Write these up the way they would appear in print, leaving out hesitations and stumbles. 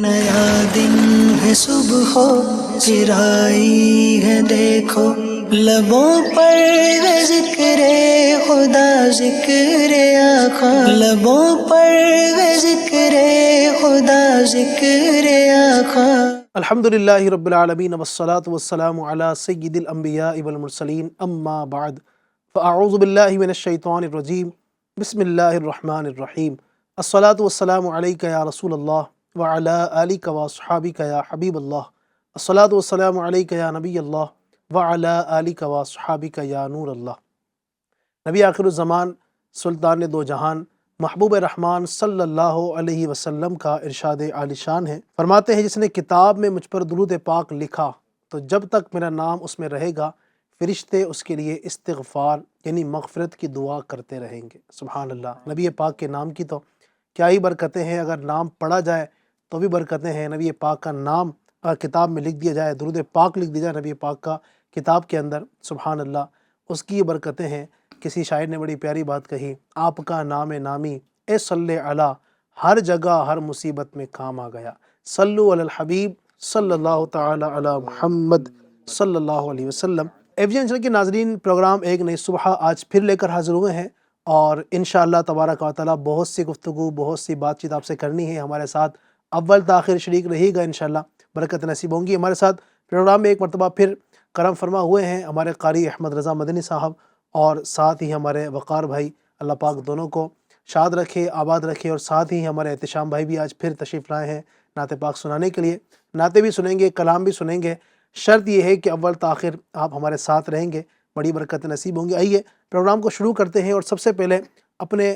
نیا دن ہے صبح چرائی ہے دیکھو، لبوں پر ہے ذکر خدا ذکر آقا، لبوں پر ہے ذکر خدا ذکر آقا۔ الحمدللہ رب العالمین والصلاة والسلام علی سید الانبیاء والمرسلین، اما بعد فاعوذ باللہ من الشیطان الرجیم، بسم اللہ الرحمن الرحیم۔ الصلاة والسلام علیکہ یا رسول اللہ وعلی آلک واصحابک یا حبیب اللہ، الصلاة والسلام علیکہ یا نبی اللہ وعلی آلک واصحابک یا نور اللہ۔ نبی آخر الزمان، سلطان دو جہان، محبوب رحمان صلی اللہ علیہ وسلم کا ارشاد عالی شان ہے، فرماتے ہیں جس نے کتاب میں مجھ پر درود پاک لکھا تو جب تک میرا نام اس میں رہے گا فرشتے اس کے لیے استغفار یعنی مغفرت کی دعا کرتے رہیں گے۔ سبحان اللہ، نبی پاک کے نام کی تو کیا ہی برکتیں ہیں، اگر نام پڑھا جائے تو بھی برکتیں ہیں۔ نبی پاک کا نام کتاب میں لکھ دیا جائے، درود پاک لکھ دیا جائے نبی پاک کا کتاب کے اندر، سبحان اللہ، اس کی یہ برکتیں ہیں۔ کسی شاعر نے بڑی پیاری بات کہی، آپ کا نام نامی اے صلی علی، ہر جگہ ہر مصیبت میں کام آ گیا، صلو علی الحبیب صلی اللہ تعالی علی محمد صلی اللہ علیہ وسلم۔ ایف جی چینل کے ناظرین، پروگرام ایک نئی صبح آج پھر لے کر حاضر ہوئے ہیں، اور انشاءاللہ تبارک و تعالی بہت سی گفتگو، بہت سی بات چیت آپ سے کرنی ہے۔ ہمارے ساتھ اول تاخیر شریک رہے گا، انشاءاللہ برکت نصیب ہوں گی۔ ہمارے ساتھ پروگرام میں ایک مرتبہ پھر کرم فرما ہوئے ہیں ہمارے قاری احمد رضا مدنی صاحب، اور ساتھ ہی ہمارے وقار بھائی، اللہ پاک دونوں کو شاد رکھے، آباد رکھے، اور ساتھ ہی ہمارے احتشام بھائی بھی آج پھر تشریف لائے ہیں نعت پاک سنانے کے لیے۔ نعتیں بھی سنیں گے، کلام بھی سنیں گے، شرط یہ ہے کہ اول تاخیر آپ ہمارے ساتھ رہیں گے، بڑی برکت نصیب ہوں گی۔ آئیے پروگرام کو شروع کرتے ہیں، اور سب سے پہلے اپنے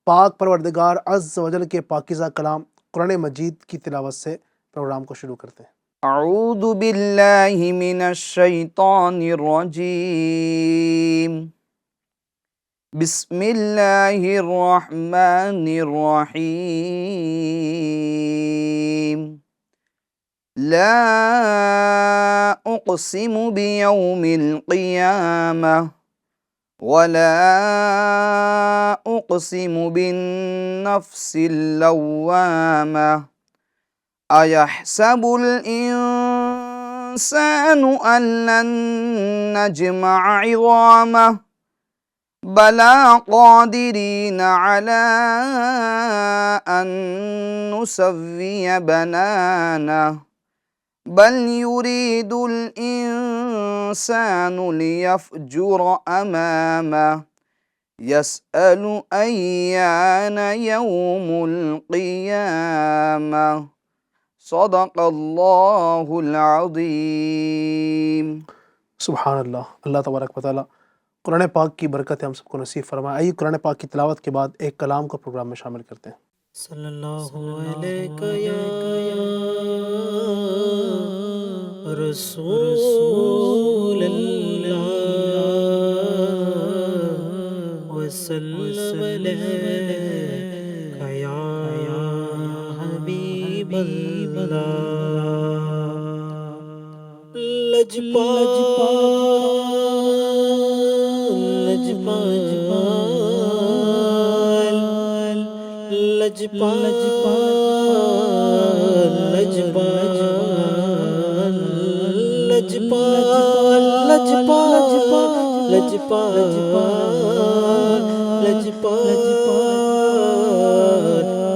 پاک پروردگار عز و جل کے پاکیزہ کلام قرآن مجید کی تلاوت سے پروگرام کو شروع کرتے ہیں۔ اعوذ باللہ من الشیطان الرجیم، بسم اللہ الرحمن الرحیم۔ لا اقسم بیوم القیامہ ولا اقسم بالنفس اللوامہ، ایحسب الانسان ان لن نجمع عظامہ، بلا قادرین علی ان نسوی بنانہ، بل یرید الانسان لیفجر امامہ، یسأل ایان یوم القیامہ۔ صدق اللہ العظیم۔ سبحان اللہ، اللہ تبارک و تعالیٰ قرآن پاک کی برکت ہم سب کو نصیب فرمائے۔ آئیے قرآن پاک کی تلاوت کے بعد ایک کلام کو پروگرام میں شامل کرتے ہیں۔ صلی اللہ علیہ یا رسول اللہ، وسلم علیہ یا حبیب اللہ۔ لجپال لجپال لجپال لجپال لجپال لجپال لجپال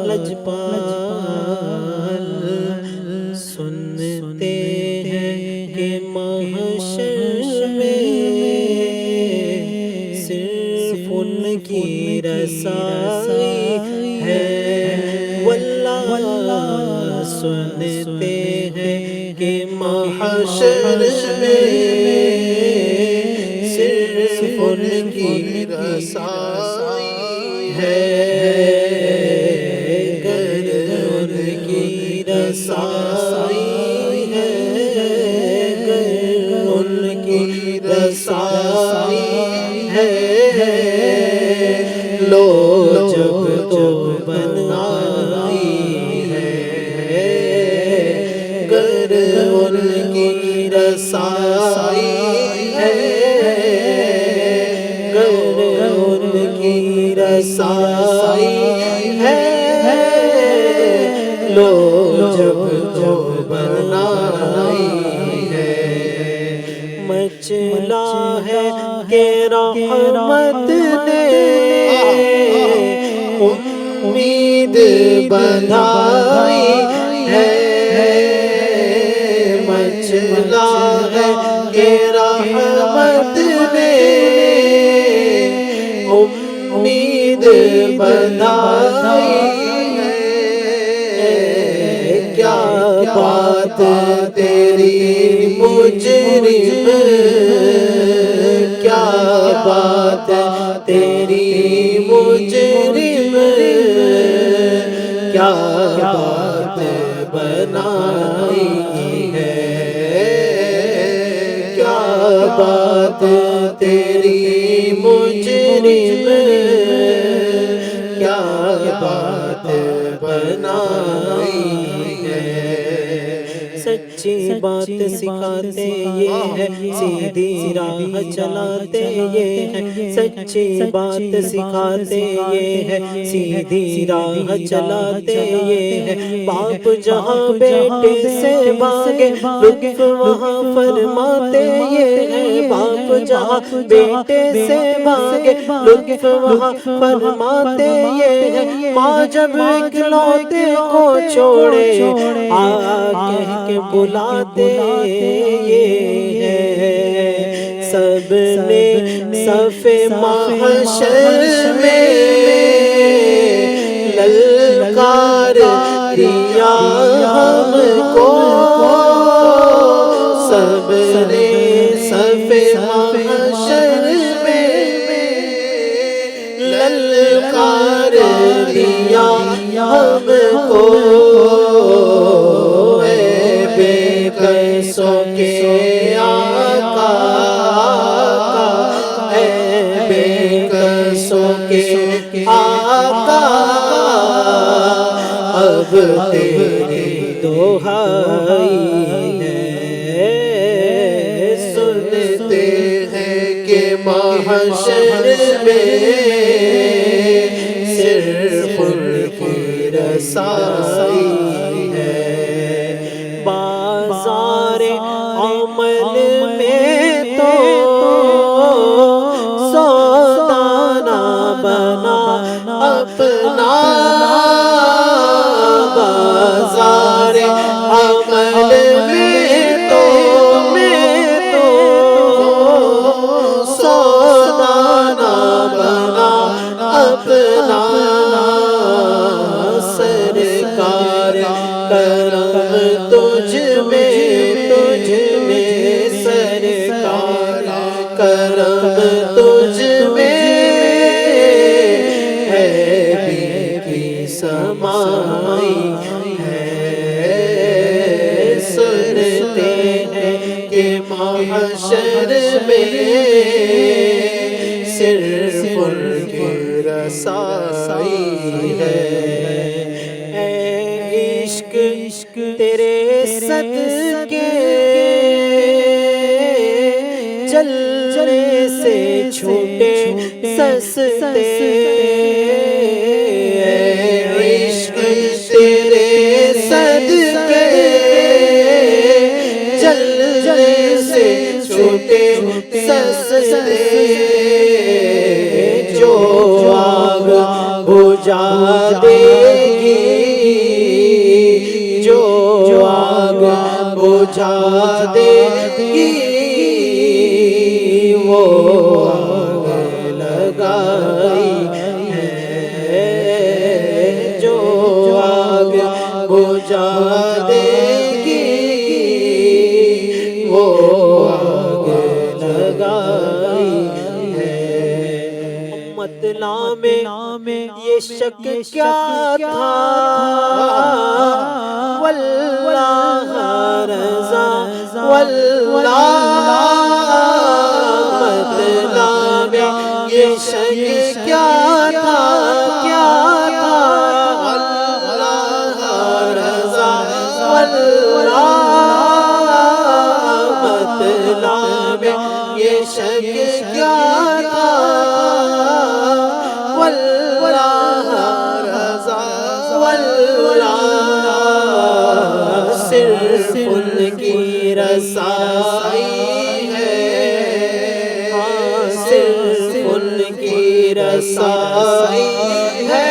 لجپال، سنتے ہیں کہ محشر میں صرف ان کی رسائی ہے، واللہ سنتے ہیں کہ محشر میں صرف ان کی رسائی ہے، گر ان کی رسائی ہے، گر ان کی رسائی ہے، لو جب تو بنائی ہے، گر ان کی رسائی ہے، گر ان کی رسائی ہے، لو جب جو بنائی ہے مچلا ہے کہ رحمت نے امید بندھائی ہے مچلا ہے کہ رحمت نے امید بندھائی ہے کیا بات تیری مجرم کیا بات تیری مجرم کیا بات بنائی ہے کیا بات تیری مجرم کیا بات بنائی ہے سچی بات سکھاتے یہ ہے سیدھی راہ چلاتے یہ ہے سچی بات سکھاتے یہ ہے سیدھی راہ چلاتے یہ ہے باپ جہاں بیٹے سے مانگے لطف وہاں فرماتے یہ ہے باپ جہاں بیٹے سے مانگے لطف وہاں فرماتے یہ ہے ماں جب اکلوتے کو چھوڑے کہہ کے بلاتے یہ ہے سب نے صف محشر میں للکار دیا ہم کو سب نے صف محشر میں للکار دیا ہم کو بے قیسوں کے آقا اے بے قیسوں کے آقا اب تیری دہائی ہے سنتے ہیں کہ محشر میں صرف ان کی رسائی بازار عمل میں تو سودا نہ بنا اپنا بازار عمل میں تو سودا نہ بنا اپنا سرکار کرم تجھ میں سرکار کرم تجھ میں ہے بی بی سمائی ہے سنتے ہیں کہ محشر میں صرف ان کی رسائی ہے عشق تیرے صدقے چلنے سے چھوٹے سستے عشق تیرے صدقے چلنے سے چھوٹے سستے جو آگ بجھا دے گی جو آگ بجھا دے گی وہ آگ لگائی ہے جو آگ بجھا دے گی وہ آگ لگائی ہے مطلع میں یہ شک کیا تھا واللہ رضا واللہ مطلع میں یہ شک کیا تھا واللہ رضا واللہ مطلع میں یہ شک کیا تھا واللہ رضا واللہ صرف ان کی رسائی ہے، ہاں صرف ان کی رسائی ہے،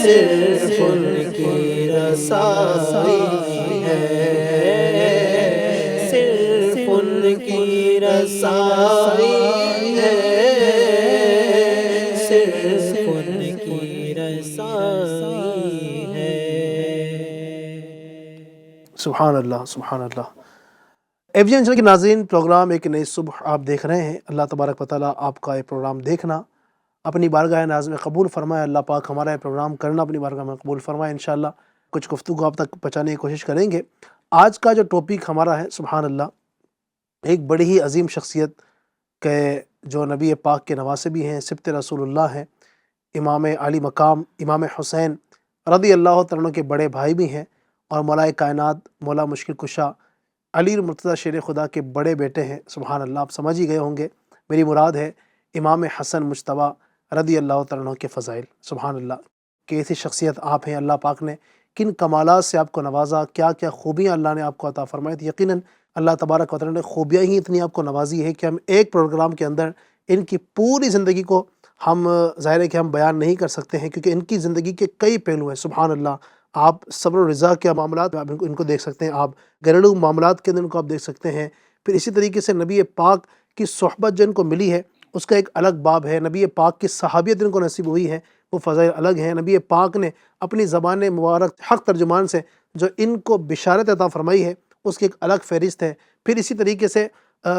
صرف ان کی رسائی ہے، صرف ان کی رسائی ہے، صرف ان کی رسائی ہے۔ سبحان اللہ، سبحان اللہ۔ ایف جی این چینل کے ناظرین، پروگرام ایک نئی صبح آپ دیکھ رہے ہیں۔ اللہ تبارک و تعالیٰ آپ کا یہ پروگرام دیکھنا اپنی بارگاہ ناز میں قبول فرمائے۔ اللہ پاک ہمارا یہ پروگرام کرنا اپنی بارگاہ میں قبول فرمائے۔ انشاءاللہ کچھ گفتگو آپ تک پہنچانے کی کوشش کریں گے۔ آج کا جو ٹاپک ہمارا ہے، سبحان اللہ، ایک بڑی ہی عظیم شخصیت کے جو نبی پاک کے نواسے بھی ہیں، سبط رسول اللہ ہیں، امام علی مقام امام حسین رضی اللہ تعالیٰ عنہ کے بڑے بھائی بھی ہیں، اور مولا کائنات مولا مشکل کشا علی مرتضیٰ شیر خدا کے بڑے بیٹے ہیں۔ سبحان اللہ، آپ سمجھ ہی گئے ہوں گے میری مراد ہے امام حسن مجتبیٰ رضی اللہ تعالیٰ عنہ کے فضائل۔ سبحان اللہ، کہ ایسی شخصیت آپ ہیں، اللہ پاک نے کن کمالات سے آپ کو نوازا، کیا کیا خوبیاں اللہ نے آپ کو عطا فرمائی تھی۔ یقیناً اللہ تبارک و تعالیٰ نے خوبیاں ہی اتنی آپ کو نوازی ہے کہ ہم ایک پروگرام کے اندر ان کی پوری زندگی کو ہم ظاہر ہے کہ ہم بیان نہیں کر سکتے ہیں، کیونکہ ان کی زندگی کے کئی پہلو ہیں۔ سبحان اللہ، آپ صبر و رضا کے معاملات میں آپ ان کو دیکھ سکتے ہیں، آپ گھریلو معاملات کے اندر ان کو آپ دیکھ سکتے ہیں۔ پھر اسی طریقے سے نبی پاک کی صحبت جو ان کو ملی ہے اس کا ایک الگ باب ہے۔ نبی پاک کی صحابیت ان کو نصیب ہوئی ہے، وہ فضائل الگ ہیں۔ نبی پاک نے اپنی زبان مبارک حق ترجمان سے جو ان کو بشارت عطا فرمائی ہے اس کی ایک الگ فہرست ہے۔ پھر اسی طریقے سے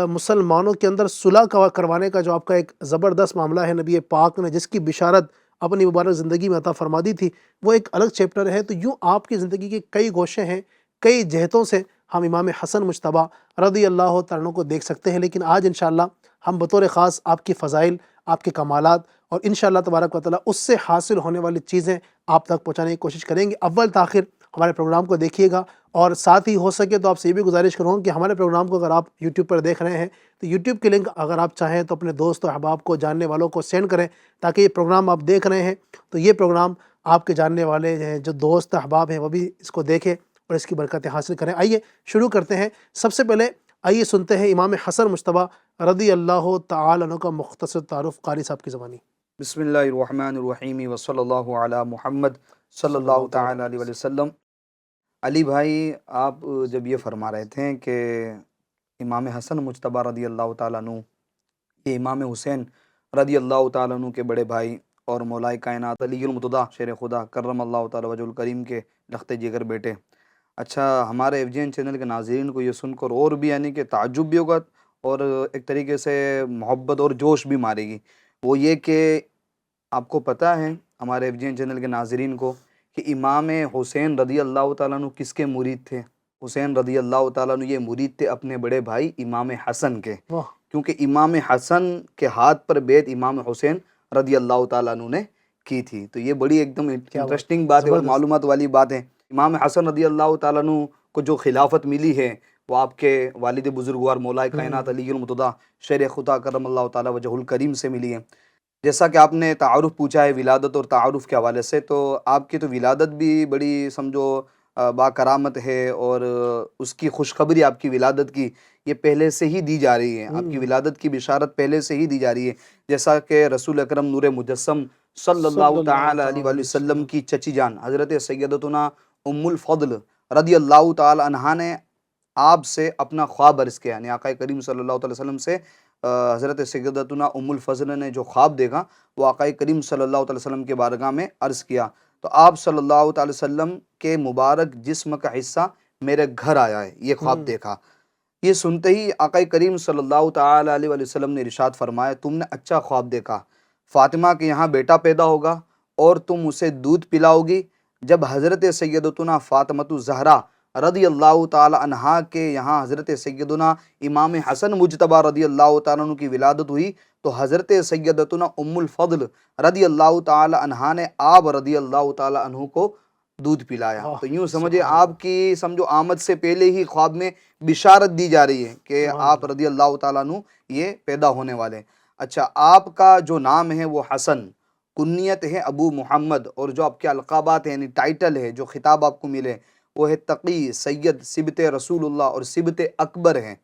مسلمانوں کے اندر صلح کروانے کا جو آپ کا ایک زبردست معاملہ ہے، نبی پاک نے جس کی بشارت اپنی مبارک زندگی میں عطا فرما دی تھی، وہ ایک الگ چیپٹر ہے۔ تو یوں آپ کی زندگی کے کئی گوشے ہیں، کئی جہتوں سے ہم امام حسن مجتبیٰ رضی اللہ تعالیٰ عنہ کو دیکھ سکتے ہیں۔ لیکن آج انشاءاللہ ہم بطور خاص آپ کی فضائل، آپ کے کمالات اور انشاءاللہ تبارک و تعالیٰ اس سے حاصل ہونے والی چیزیں آپ تک پہنچانے کی کوشش کریں گے۔ اول تاخیر ہمارے پروگرام کو دیکھیے گا، اور ساتھ ہی ہو سکے تو آپ سے یہ بھی گزارش کروں گا کہ ہمارے پروگرام کو اگر آپ یوٹیوب پر دیکھ رہے ہیں تو یوٹیوب کے لنک اگر آپ چاہیں تو اپنے دوست و احباب کو، جاننے والوں کو سینڈ کریں، تاکہ یہ پروگرام آپ دیکھ رہے ہیں تو یہ پروگرام آپ کے جاننے والے ہیں، جو دوست احباب ہیں، وہ بھی اس کو دیکھیں اور اس کی برکتیں حاصل کریں۔ آئیے شروع کرتے ہیں۔ سب سے پہلے آئیے سنتے ہیں امام حسن مجتبیٰ رضی اللہ تعالی عنہ کا مختصر تعارف قاری صاحب کی زبانی۔ بسم اللہ الرحمن الرحیم وصلی اللہ علی محمد صلی اللہ تعالی علیہ وسلم۔ علی بھائی، آپ جب یہ فرما رہے تھے کہ امام حسن مجتبیٰ رضی اللہ تعالیٰ عنہ یہ امام حسین رضی اللہ تعالیٰ عنہ کے بڑے بھائی اور مولا کائنات علی المرتضیٰ شیر خدا کرم اللہ تعالیٰ وجہ الکریم کے لخت جگر بیٹے۔ اچھا، ہمارے ایف جی این چینل کے ناظرین کو یہ سن کر اور بھی یعنی کہ تعجب بھی ہوگا اور ایک طریقے سے محبت اور جوش بھی مارے گی۔ وہ یہ کہ آپ کو پتہ ہے ہمارے ایف جی این چینل کے ناظرین کو کہ امام حسین رضی اللہ تعالیٰ عنہ کس کے مرید تھے؟ حسین رضی اللہ تعالیٰ عنہ یہ مرید تھے اپنے بڑے بھائی امام حسن کے، کیونکہ امام حسن کے ہاتھ پر بیعت امام حسین رضی اللہ تعالیٰ عنہ نے کی تھی۔ تو یہ بڑی ایک دم انٹرسٹنگ بات ہے اور معلومات والی بات ہے۔ امام حسن رضی اللہ تعالیٰ عنہ کو جو خلافت ملی ہے وہ آپ کے والد بزرگوار مولا کائنات علی المرتضیٰ شیر خدا کرم اللہ تعالیٰ وجہ الکریم سے ملی ہے۔ جیسا کہ آپ نے تعارف پوچھا ہے ولادت اور تعارف کے حوالے سے، تو آپ کی تو ولادت بھی بڑی سمجھو با کرامت ہے، اور اس کی خوشخبری آپ کی ولادت کی یہ پہلے سے ہی دی جا رہی ہے، آپ کی ولادت کی بشارت پہلے سے ہی دی جا رہی ہے۔ جیسا کہ رسول اکرم نور مجسم صلی اللہ تعالی علیہ وآلہ وسلم کی چچی جان حضرت سیدتنا ام الفضل رضی اللہ تعالی عنہا نے آپ سے اپنا خواب عرض کیا، یعنی آقا کریم صلی اللہ علیہ وسلم سے حضرت سیدتنا ام الفضل نے جو خواب دیکھا وہ آقا کریم صلی اللہ علیہ وسلم کے بارگاہ میں عرض کیا، تو آپ صلی اللہ علیہ وسلم کے مبارک جسم کا حصہ میرے گھر آیا ہے، یہ خواب دیکھا۔ یہ سنتے ہی آقا کریم صلی اللہ تعالی علیہ وسلم نے ارشاد فرمایا، تم نے اچھا خواب دیکھا، فاطمہ کے یہاں بیٹا پیدا ہوگا اور تم اسے دودھ پلاؤ گی۔ جب حضرت سیدتنا فاطمۃ الزہرا رضی اللہ تعالی عنہا کے یہاں حضرت سیدنا امام حسن مجتبیٰ رضی اللہ تعالیٰ عنہ کی ولادت ہوئی تو حضرت سیدتنا ام الفضل رضی اللہ تعالی عنہا نے آپ رضی اللہ تعالی عنہ کو دودھ پلایا۔ تو یوں سمجھے آپ کی سمجھو آمد سے پہلے ہی خواب میں بشارت دی جا رہی ہے کہ آپ رضی اللہ تعالیٰ عنہ یہ پیدا ہونے والے۔ اچھا، آپ کا جو نام ہے وہ حسن، کنیت ہے ابو محمد، اور جو آپ کے القابات ہیں یعنی ٹائٹل ہے جو خطاب آپ کو ملے وہ ہے تقی سید سبت رسول اللہ اور سبت اکبر ہیں۔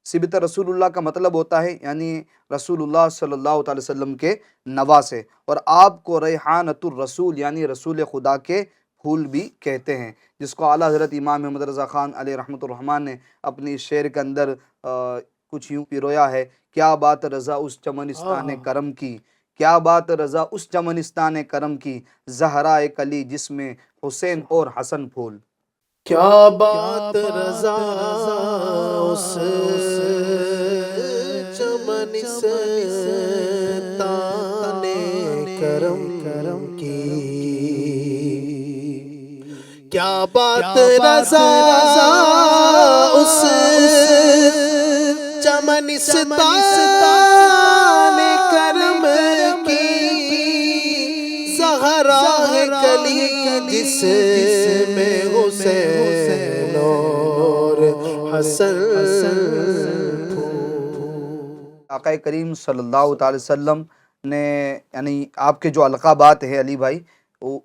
سبت رسول اللہ کا مطلب ہوتا ہے یعنی رسول اللہ صلی اللہ تعالی وسلم کے نواسے، اور آپ کو ریحانۃ الرسول یعنی رسول خدا کے پھول بھی کہتے ہیں، جس کو اعلیٰ حضرت امام محمد رضا خان علیہ رحمۃ الرحمن نے اپنی شعر کے اندر کچھ یوں پیرویا ہے: کیا بات رضا اس چمنستان کرم کی، کیا بات رضا اس چمنستان کرم کی، زہرائے کلی جس میں حسین اور حسن پھول۔ کیا بات رضا اس چمنستان کرم کی، کیا بات رضا اس چمنستان کرم کی، زہرا ہے کلی جس میں حسین اور حسن۔ آقا کریم صلی اللہ تعالی وسلم نے یعنی آپ کے جو القابات ہیں علی بھائی،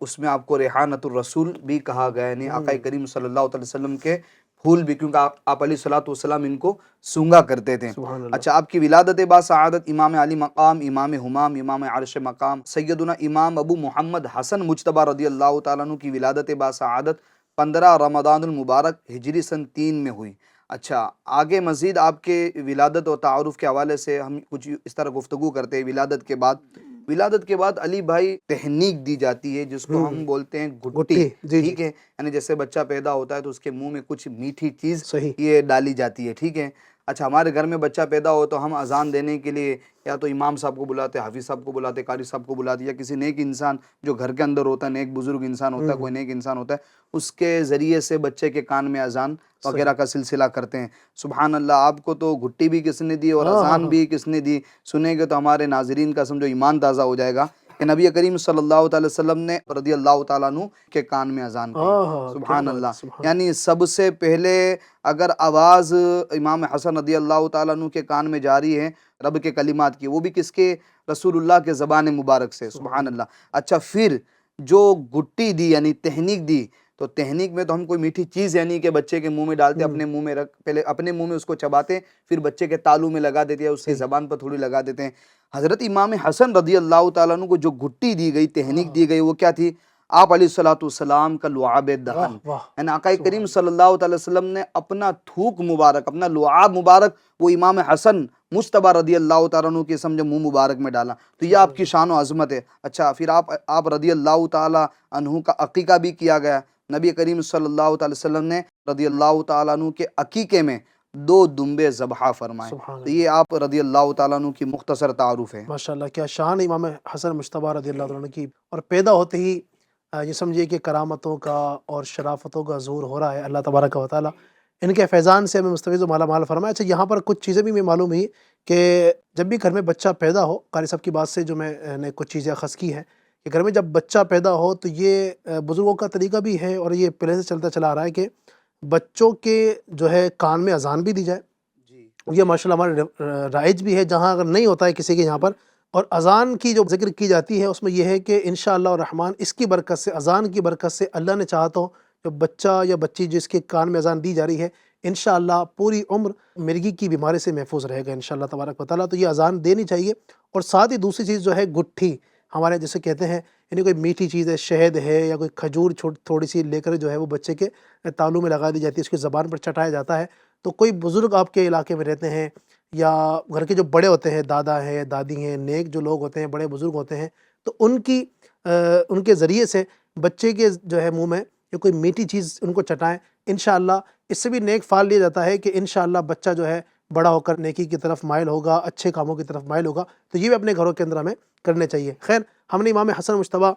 اس میں آپ کو ریحانۃ الرسول بھی کہا گیا ہے، یعنی آقا کریم صلی اللہ تعالی وسلم کے پھول بھی، کیونکہ آپ علیہ الصلوۃ والسلام ان کو سونگا کرتے تھے۔ اچھا، آپ کی ولادت با سعادت امام علی مقام، امام ہمام، امام عرش مقام سیدنا امام ابو محمد حسن مجتبیٰ رضی اللہ تعالیٰ عنہ کی ولادت با سعادت 15 رمضان المبارک ہجری سن 3 میں ہوئی۔ اچھا، آگے مزید آپ کے ولادت و تعارف کے حوالے سے ہم کچھ اس طرح گفتگو کرتے ہیں۔ ولادت کے بعد علی بھائی تہنیک دی جاتی ہے، جس کو ہم بولتے ہیں گھٹی، ٹھیک ہے، یعنی جیسے بچہ پیدا ہوتا ہے تو اس کے منہ میں کچھ میٹھی چیز یہ ڈالی جاتی ہے، ٹھیک ہے۔ اچھا، ہمارے گھر میں بچہ پیدا ہو تو ہم اذان دینے کے لیے یا تو امام صاحب کو بلاتے، حافظ صاحب کو بلاتے، قاری صاحب کو بلاتے، یا کسی نیک انسان جو گھر کے اندر ہوتا ہے، نیک بزرگ انسان ہوتا ہے، کوئی نیک انسان ہوتا ہے، اس کے ذریعے سے بچے کے کان میں اذان وغیرہ کا سلسلہ کرتے ہیں۔ سبحان اللہ، آپ کو تو گھٹی بھی کس نے دی اور اذان بھی کس نے دی، سنیں گے تو ہمارے ناظرین کا سمجھو ایمان تازہ ہو جائے گا کہ نبی کریم صلی اللہ تعالی وسلم نے رضی اللہ تعالیٰ عنہ کے کان میں اذان کی۔ سبحان اللہ، یعنی سب سے پہلے اگر آواز امام حسن رضی اللہ تعالیٰ عنہ کے کان میں جاری ہے رب کے کلمات کی، وہ بھی کس کے؟ رسول اللہ کے زبان مبارک سے۔ سبحان اللہ۔ اچھا، پھر جو گٹی دی یعنی تہنیک دی، تو تہنیک میں تو ہم کوئی میٹھی چیز یعنی کہ بچے کے منہ میں ڈالتے، اپنے منہ میں رکھ، پہلے اپنے منہ میں اس کو چباتے، پھر بچے کے تالو میں لگا دیتے یا اس کی زبان پر تھوڑی لگا دیتے ہیں۔ حضرت امام حسن رضی اللہ تعالیٰ عنہ کو جو گٹی دی گئی، تہنیک دی گئی، وہ کیا تھی؟ آپ علیہ الصلوۃ والسلام کا لعاب دہن، یعنی آقا کریم صلی اللہ تعالی وسلم نے اپنا تھوک مبارک، اپنا لعاب مبارک وہ امام حسن مجتبیٰ رضی اللہ تعالیٰ عنہ کے سمجھو منہ مبارک میں ڈالا، تو یہ آپ کی شان و عظمت ہے۔ اچھا، پھر آپ رضی اللہ تعالیٰ عنہ کا عقیقہ بھی کیا گیا۔ نبی کریم صلی اللہ تعالی وسلم نے رضی اللہ تعالیٰ عنہ کے عقیقے میں 2 دمبے ذبح فرمائے۔ تو یہ آپ رضی اللہ تعالیٰ عنہ کی مختصر تعارف ہے۔ ماشاءاللہ، کیا شان امام حسن مجتبیٰ رضی اللہ عنہ کی، اور پیدا ہوتے ہی یہ سمجھیے کہ کرامتوں کا اور شرافتوں کا ظہور ہو رہا ہے۔ اللہ تبارک و تعالیٰ ان کے فیضان سے ہمیں مستفیض و مالا مال فرمائے۔ اچھا، یہاں پر کچھ چیزیں بھی میں معلوم ہوئی کہ جب بھی گھر میں بچہ پیدا ہو، قاری صاحب کی بات سے جو میں نے کچھ چیزیں اخذ کی ہیں کہ گھر میں جب بچہ پیدا ہو تو یہ بزرگوں کا طریقہ بھی ہے اور یہ پہلے سے چلتا چلا آ رہا ہے کہ بچوں کے جو ہے کان میں اذان بھی دی جائے۔ یہ ماشاءاللہ ہمارے رائج بھی ہے، جہاں اگر نہیں ہوتا ہے کسی کے یہاں پر، اور اذان کی جو ذکر کی جاتی ہے اس میں یہ ہے کہ انشاءاللہ الرحمن اس کی برکت سے، اذان کی برکت سے، اللہ نے چاہا تو جو بچہ یا بچی جس کے کان میں اذان دی جا رہی ہے انشاءاللہ پوری عمر مرگی کی بیماری سے محفوظ رہے گا انشاءاللہ تبارک و تعالیٰ۔ تو یہ اذان دینی چاہیے۔ اور ساتھ ہی دوسری چیز جو ہے گٹھی، ہمارے جیسے کہتے ہیں یعنی کوئی میٹھی چیز ہے، شہد ہے یا کوئی کھجور تھوڑی سی لے کر جو ہے وہ بچے کے تالو میں لگا دی جاتی ہے، اس کی زبان پر چٹایا جاتا ہے۔ تو کوئی بزرگ آپ کے علاقے میں رہتے ہیں یا گھر کے جو بڑے ہوتے ہیں، دادا ہیں، دادی ہیں، نیک جو لوگ ہوتے ہیں، بڑے بزرگ ہوتے ہیں، تو ان کے ذریعے سے بچے کے جو ہے منہ میں یا کوئی میٹھی چیز ان کو چٹائیں، انشاءاللہ اس سے بھی نیک فال لیا جاتا ہے کہ انشاءاللہ بچہ جو ہے بڑا ہو کر نیکی کی طرف مائل ہوگا، اچھے کاموں کی طرف مائل ہوگا۔ تو یہ بھی اپنے گھروں کے اندر ہمیں کرنے چاہیے۔ خیر، ہم نے امام حسن مجتبیٰ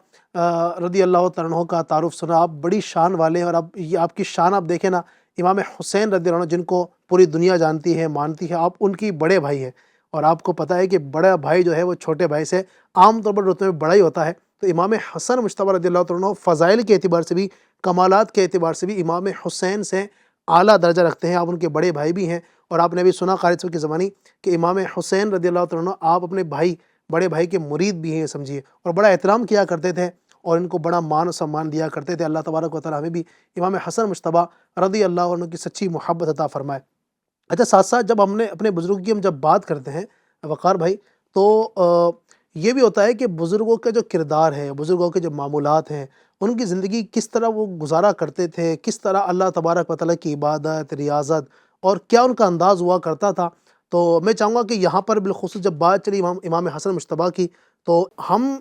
رضی اللہ تعالیٰ عنہ کا تعارف سنا، آپ بڑی شان والے ہیں، اور اب یہ آپ کی شان آپ دیکھیں نا، امام حسین رضی اللہ عنہ جن کو پوری دنیا جانتی ہے، مانتی ہے، آپ ان کی بڑے بھائی ہیں، اور آپ کو پتہ ہے کہ بڑا بھائی جو ہے وہ چھوٹے بھائی سے عام طور پر رتبے میں بڑا ہی ہوتا ہے۔ تو امام حسن مجتبیٰ رضی اللہ تعالیٰ عنہ فضائل کے اعتبار سے بھی، کمالات کے اعتبار سے بھی امام حسین سے اعلیٰ درجہ رکھتے ہیں۔ آپ ان کے بڑے بھائی بھی ہیں، اور آپ نے بھی سنا قاری صاحب کی زبانی کہ امام حسین رضی اللہ تعالیٰ عنہ آپ اپنے بھائی، بڑے بھائی کے مرید بھی ہیں سمجھیے، اور بڑا احترام کیا کرتے تھے، اور ان کو بڑا مان و سمان دیا کرتے تھے۔ اللہ تبارک و تعالیٰ ہمیں بھی امام حسن مجتبیٰ رضی اللہ عنہ کی سچی محبت عطا فرمائے۔ اچھا، ساتھ ساتھ جب ہم نے اپنے بزرگوں کی جب بات کرتے ہیں وقار بھائی، تو یہ بھی ہوتا ہے کہ بزرگوں کا جو کردار ہے، بزرگوں کے جو معمولات ہیں، ان کی زندگی کس طرح وہ گزارا کرتے تھے، کس طرح اللہ تبارک و تعالیٰ کی عبادت، ریاضت، اور کیا ان کا انداز ہوا کرتا تھا۔ تو میں چاہوں گا کہ یہاں پر بالخصوص جب بات چلی امام حسن مجتبیٰ کی، تو ہم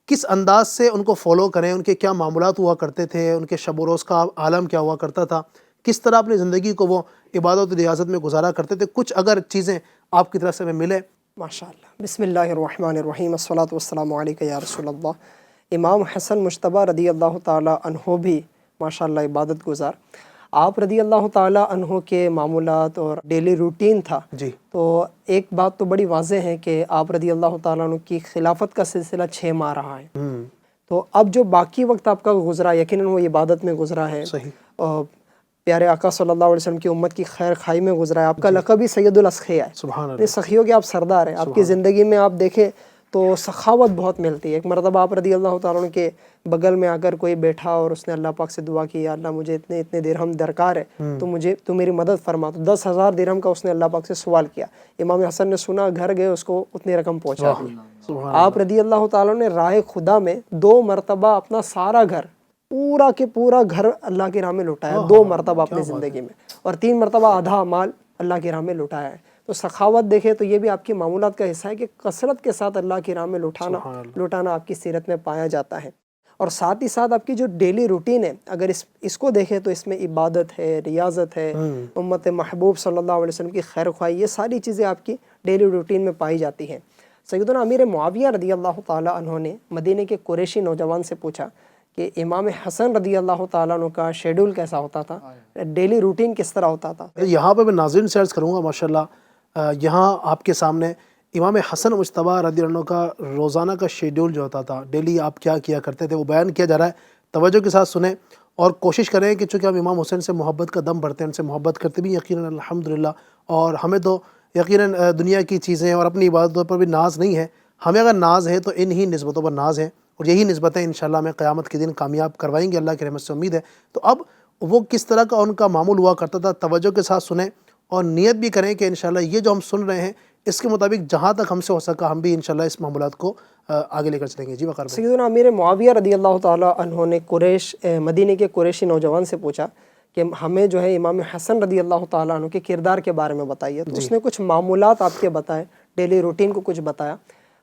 کس انداز سے ان کو فالو کریں، ان کے کیا معمولات ہوا کرتے تھے، ان کے شب و روز کا عالم کیا ہوا کرتا تھا، کس طرح اپنی زندگی کو وہ عبادت و ریاضت میں گزارا کرتے تھے، کچھ اگر چیزیں آپ کی طرف سے ہمیں ملے۔ ماشاءاللہ، بسم اللہ الرحمن الرحیم، الصلاۃ والسلام علیک یا رسول اللہ۔ امام حسن مجتبیٰ رضی اللہ تعالی عنہ بھی ماشاءاللہ عبادت گزار۔ آپ رضی اللہ تعالی عنہ کے معمولات اور ڈیلی روٹین تھا، جی، تو ایک بات تو بڑی واضح ہے کہ آپ رضی اللہ تعالیٰ عنہ کی خلافت کا سلسلہ 6 ماہ رہا ہے، تو اب جو باقی وقت آپ کا گزرا یقیناً وہ عبادت میں گزرا ہے، صحیح، اور پیارے آقا صلی اللہ علیہ وسلم کی امت کی خیر خواہی میں گزرا ہے۔ آپ کا لقب ہی سید الاسخیہ ہے، سبحان اللہ، سخیوں کے آپ سردار ہیں۔ آپ کی زندگی میں آپ دیکھیں تو سخاوت بہت ملتی ہے۔ ایک مرتبہ آپ رضی اللہ تعالیٰ عنہ کے بغل میں اگر کوئی بیٹھا اور اس نے اللہ پاک سے دعا کی، یا اللہ مجھے اتنے درہم درکار ہے، تو میری مدد فرما، تو 10,000 درہم کا اس نے اللہ پاک سے سوال کیا۔ امام حسن نے سنا، گھر گئے، اس کو اتنی رقم پہنچا دی۔ آپ رضی اللہ تعالیٰ نے راہ خدا میں 2 مرتبہ اپنا سارا گھر، پورا کے پورا گھر اللہ کی راہ میں لٹایا، 2 مرتبہ اپنی زندگی میں، اور 3 مرتبہ آدھا مال اللہ کی راہ میں لٹایا ہے۔ تو سخاوت دیکھے تو یہ بھی آپ کی معمولات کا حصہ ہے کہ کثرت کے ساتھ اللہ کی راہ میں لٹانا آپ کی سیرت میں پایا جاتا ہے۔ اور ساتھ ہی ساتھ آپ کی جو ڈیلی روٹین ہے، اگر اس کو دیکھیں تو اس میں عبادت ہے، ریاضت ہے، امت محبوب صلی اللہ علیہ وسلم کی خیر خواہی، یہ ساری چیزیں آپ کی ڈیلی روٹین میں پائی جاتی ہیں۔ سیدنا امیر معاویہ رضی اللہ تعالیٰ عنہ نے مدینے کے قریشی نوجوان سے پوچھا کہ امام حسن رضی اللہ تعالیٰ عنہ کا شیڈول کیسا ہوتا تھا، ڈیلی روٹین کس طرح ہوتا تھا۔ یہاں پہ میں ناظرین سے عرض کروں گا، ماشاءاللہ یہاں آپ کے سامنے امام حسن مجتبیٰ رضی اللہ عنہ کا روزانہ کا شیڈول جو ہوتا تھا، ڈیلی آپ کیا کیا کرتے تھے، وہ بیان کیا جا رہا ہے۔ توجہ کے ساتھ سنیں اور کوشش کریں کہ چونکہ ہم امام حسین سے محبت کا دم بھرتے ہیں، ان سے محبت کرتے بھی یقیناً الحمدللہ، اور ہمیں تو یقیناً دنیا کی چیزیں اور اپنی عبادتوں پر بھی ناز نہیں ہے، ہمیں اگر ناز ہے تو انہی نسبتوں پر ناز ہے، اور یہی نسبتیں انشاءاللہ ہمیں قیامت کے دن کامیاب کروائیں گے، اللہ کی رحمت سے امید ہے۔ تو اب وہ کس طرح کا ان کا معمول ہوا کرتا تھا، توجہ کے ساتھ سنیں اور نیت بھی کریں کہ انشاءاللہ یہ جو ہم سن رہے ہیں اس کے مطابق جہاں تک ہم سے ہو سکا ہم بھی انشاءاللہ اس معمولات کو آگے لے کر چلیں گے۔ جی وقار بھائی۔ سیدنا امیر معاویہ رضی اللہ تعالیٰ عنہ نے مدینے کے قریشی نوجوان سے پوچھا کہ ہمیں جو ہے امام حسن رضی اللہ تعالیٰ عنہ کے کردار کے بارے میں بتائیے، تو اس نے کچھ معمولات آپ کے بتائے، ڈیلی روٹین کو کچھ بتایا۔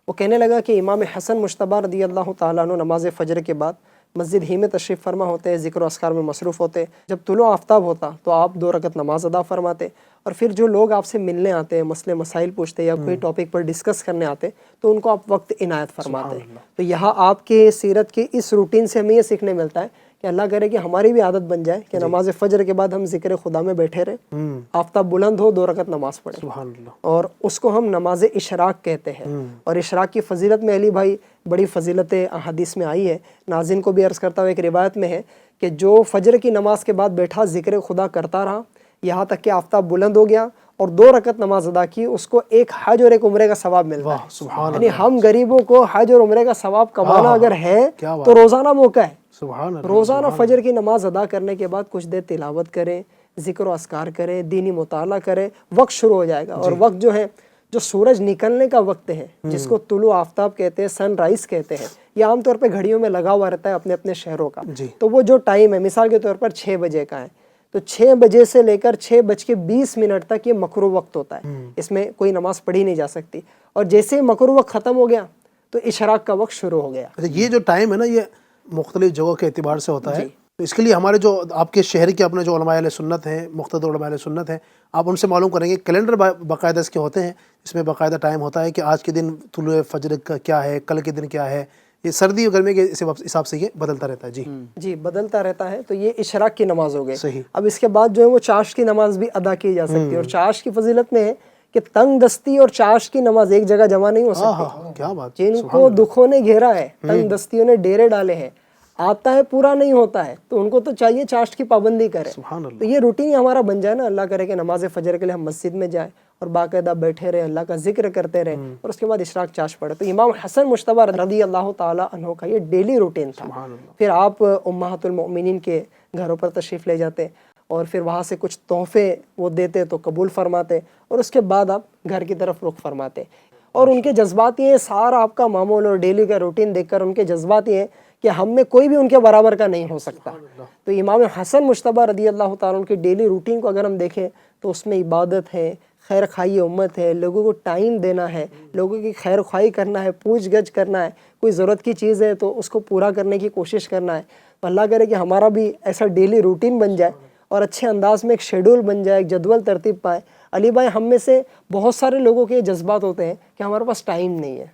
وہ کہنے لگا کہ امام حسن مجتبیٰ رضی اللہ تعالیٰ عنہ نماز فجر کے بعد مسجد ہی میں تشریف فرما ہوتے، ذکر و اذکار میں مصروف ہوتے۔ جب طلوع آفتاب ہوتا تو آپ 2 رکعت نماز ادا فرماتے، اور پھر جو لوگ آپ سے ملنے آتے، مسئلے مسائل پوچھتے یا کوئی ٹاپک پر ڈسکس کرنے آتے، تو ان کو آپ وقت عنایت فرماتے۔ تو یہاں آپ کے سیرت کے اس روٹین سے ہمیں یہ سیکھنے ملتا ہے کہ اللہ کرے کہ ہماری بھی عادت بن جائے کہ نماز فجر کے بعد ہم ذکر خدا میں بیٹھے رہیں، آفتاب بلند ہو 2 رکعت نماز پڑھیں، سبحان اللہ، اور اس کو ہم نماز اشراق کہتے ہیں۔ اور اشراق کی فضیلت میں علی بھائی بڑی فضیلت حدیث میں آئی ہے، ناظرین کو بھی عرض کرتا ہوں، ایک روایت میں ہے کہ جو فجر کی نماز کے بعد بیٹھا ذکر خدا کرتا رہا یہاں تک کہ آفتاب بلند ہو گیا اور 2 رکعت نماز ادا کی، اس کو ایک حج اور ایک عمرے کا ثواب ملتا ہے۔ سبحان یعنی ہم غریبوں کو حج اور عمرے کا ثواب کمانا اگر ہے تو روزانہ موقع ہے، سبحان اللہ، روزانہ فجر کی نماز ادا کرنے کے بعد کچھ دیر تلاوت کریں، ذکر و اذکار کریں، دینی مطالعہ کریں، وقت شروع ہو جائے گا۔ اور وقت جو ہے، جو سورج نکلنے کا وقت ہے، جس کو طلوع آفتاب کہتے ہیں، سن رائز کہتے ہیں، یہ عام طور پہ گھڑیوں میں لگا ہوا رہتا ہے اپنے اپنے شہروں کا۔ تو وہ جو ٹائم ہے مثال کے طور پر 6 بجے کا ہے، تو 6 بجے سے لے کر 6:20 تک یہ مکروہ وقت ہوتا ہے، اس میں کوئی نماز پڑھی نہیں جا سکتی۔ اور جیسے مکروہ وقت ختم ہو گیا تو اشراق کا وقت شروع ہو گیا۔ یہ جو ٹائم ہے نا، یہ مختلف جگہوں کے اعتبار سے ہوتا ہے، تو اس کے لیے ہمارے جو آپ کے شہر کے اپنے جو علماء اہل سنت ہیں، مقتدر علماء اہل سنت ہیں، آپ ان سے معلوم کریں گے، کیلنڈر باقاعدہ اس کے ہوتے ہیں، اس میں باقاعدہ ٹائم ہوتا ہے کہ آج کے دن طلوع فجر کا کیا ہے، کل کے دن کیا ہے، یہ سردی اور گرمی کے حساب سے یہ بدلتا رہتا ہے۔ جی بدلتا رہتا ہے۔ تو یہ اشراق کی نماز ہو گئی۔ صحیح۔ اب اس کے بعد جو ہے وہ چاشت کی نماز بھی ادا کی جا سکتی ہے، اور چاشت کی فضیلت میں ہے کہ تنگ دستی اور چاشت کی نماز ایک جگہ جمع نہیں ہو سکتی۔ کیا بات، جن کو دکھوں نے گھیرا ہے، تنگ دستیوں نے ڈیرے ڈالے ہیں، آتا ہے پورا نہیں ہوتا ہے، تو ان کو تو چاہیے چاشت کی پابندی کرے۔ سبحان اللہ۔ تو یہ روٹین ہی ہمارا بن جائے نا، اللہ کرے کہ نماز فجر کے لیے ہم مسجد میں جائیں اور باقاعدہ بیٹھے رہے, اللہ کا ذکر کرتے رہے, اور اس کے بعد اشراق چاش پڑے. تو امام حسن مجتبیٰ رضی اللہ تعالیٰ عنہ کا یہ ڈیلی روٹین تھا. پھر آپ امہات المؤمنین کے گھروں پر تشریف لے جاتے اور پھر وہاں سے کچھ تحفے وہ دیتے تو قبول فرماتے, اور اس کے بعد آپ گھر کی طرف رخ فرماتے. اور ان کے جذبات یہ سارا آپ کا معمول اور ڈیلی کا روٹین دیکھ کر ان کے جذبات یہ کہ ہم میں کوئی بھی ان کے برابر کا نہیں ہو سکتا. تو امام حسن مجتبیٰ رضی اللہ تعالیٰ عنہ کی ڈیلی روٹین کو اگر ہم دیکھیں تو اس میں عبادت ہے, خیر خواہی امت ہے, لوگوں کو ٹائم دینا ہے, لوگوں کی خیر خواہی کرنا ہے, پوچھ گچھ کرنا ہے, کوئی ضرورت کی چیز ہے تو اس کو پورا کرنے کی کوشش کرنا ہے. تو اللہ کرے کہ ہمارا بھی ایسا ڈیلی روٹین بن جائے اور اچھے انداز میں ایک شیڈول بن جائے, ایک جدول ترتیب پائے. علی بھائی, ہم میں سے بہت سارے لوگوں کے یہ جذبات ہوتے ہیں کہ ہمارے پاس ٹائم نہیں ہے,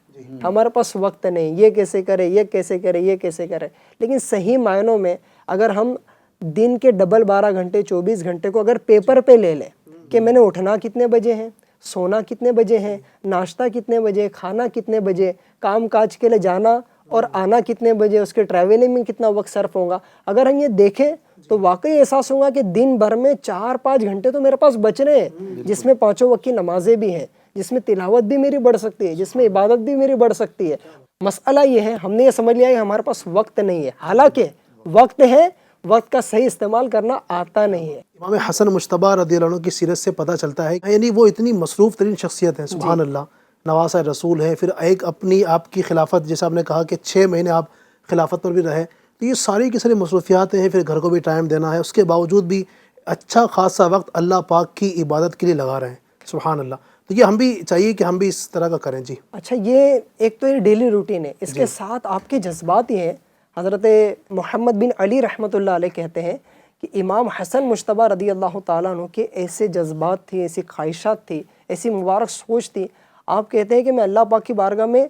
ہمارے پاس وقت نہیں, یہ کیسے کرے, یہ کیسے کرے, یہ کیسے کرے. لیکن صحیح معنوں میں اگر ہم دن کے ڈبل 12 گھنٹے 24 گھنٹے کو اگر پیپر پہ لے لیں کہ میں نے اٹھنا کتنے بجے ہیں, سونا کتنے بجے ہیں, ناشتہ کتنے بجے, کھانا کتنے بجے, کام کاج کے لیے جانا اور آنا کتنے بجے, اس کے ٹریولنگ میں کتنا وقت صرف ہوگا, اگر ہم یہ دیکھیں تو واقعی احساس ہوگا کہ دن بھر میں 4-5 گھنٹے تو میرے پاس بچ رہے ہیں, جس میں 5 وقت کی نمازیں بھی ہیں, جس میں تلاوت بھی میری بڑھ سکتی ہے, جس میں عبادت بھی میری بڑھ سکتی ہے. مسئلہ یہ ہے ہم نے یہ سمجھ لیا کہ ہمارے پاس وقت نہیں ہے, حالانکہ وقت ہے, وقت کا صحیح استعمال کرنا آتا نہیں ہے. امام حسن مجتبیٰ رضی اللہ عنہ کی سیرت سے پتہ چلتا ہے یعنی وہ اتنی مصروف ترین شخصیت ہے, سبحان اللہ, نواسہ رسول ہے, پھر ایک اپنی آپ کی خلافت, جیسا آپ نے کہا کہ 6 مہینے آپ خلافت پر بھی رہے, تو یہ ساری کی ساری مصروفیات ہیں, پھر گھر کو بھی ٹائم دینا ہے, اس کے باوجود بھی اچھا خاصا وقت اللہ پاک کی عبادت کے لیے لگا رہے ہیں, سبحان اللہ. تو یہ ہم بھی چاہیے کہ ہم بھی اس طرح کا کریں. جی اچھا, یہ ایک تو یہ ڈیلی روٹین ہے, اس کے ساتھ آپ کے جذبات یہ ہیں. حضرت محمد بن علی رحمۃ اللہ علیہ کہتے ہیں کہ امام حسن مجتبیٰ رضی اللہ تعالیٰ عنہ کے ایسے جذبات تھی, ایسی خواہشات تھی, ایسی مبارک سوچ تھی. آپ کہتے ہیں کہ میں اللہ پاک کی بارگاہ میں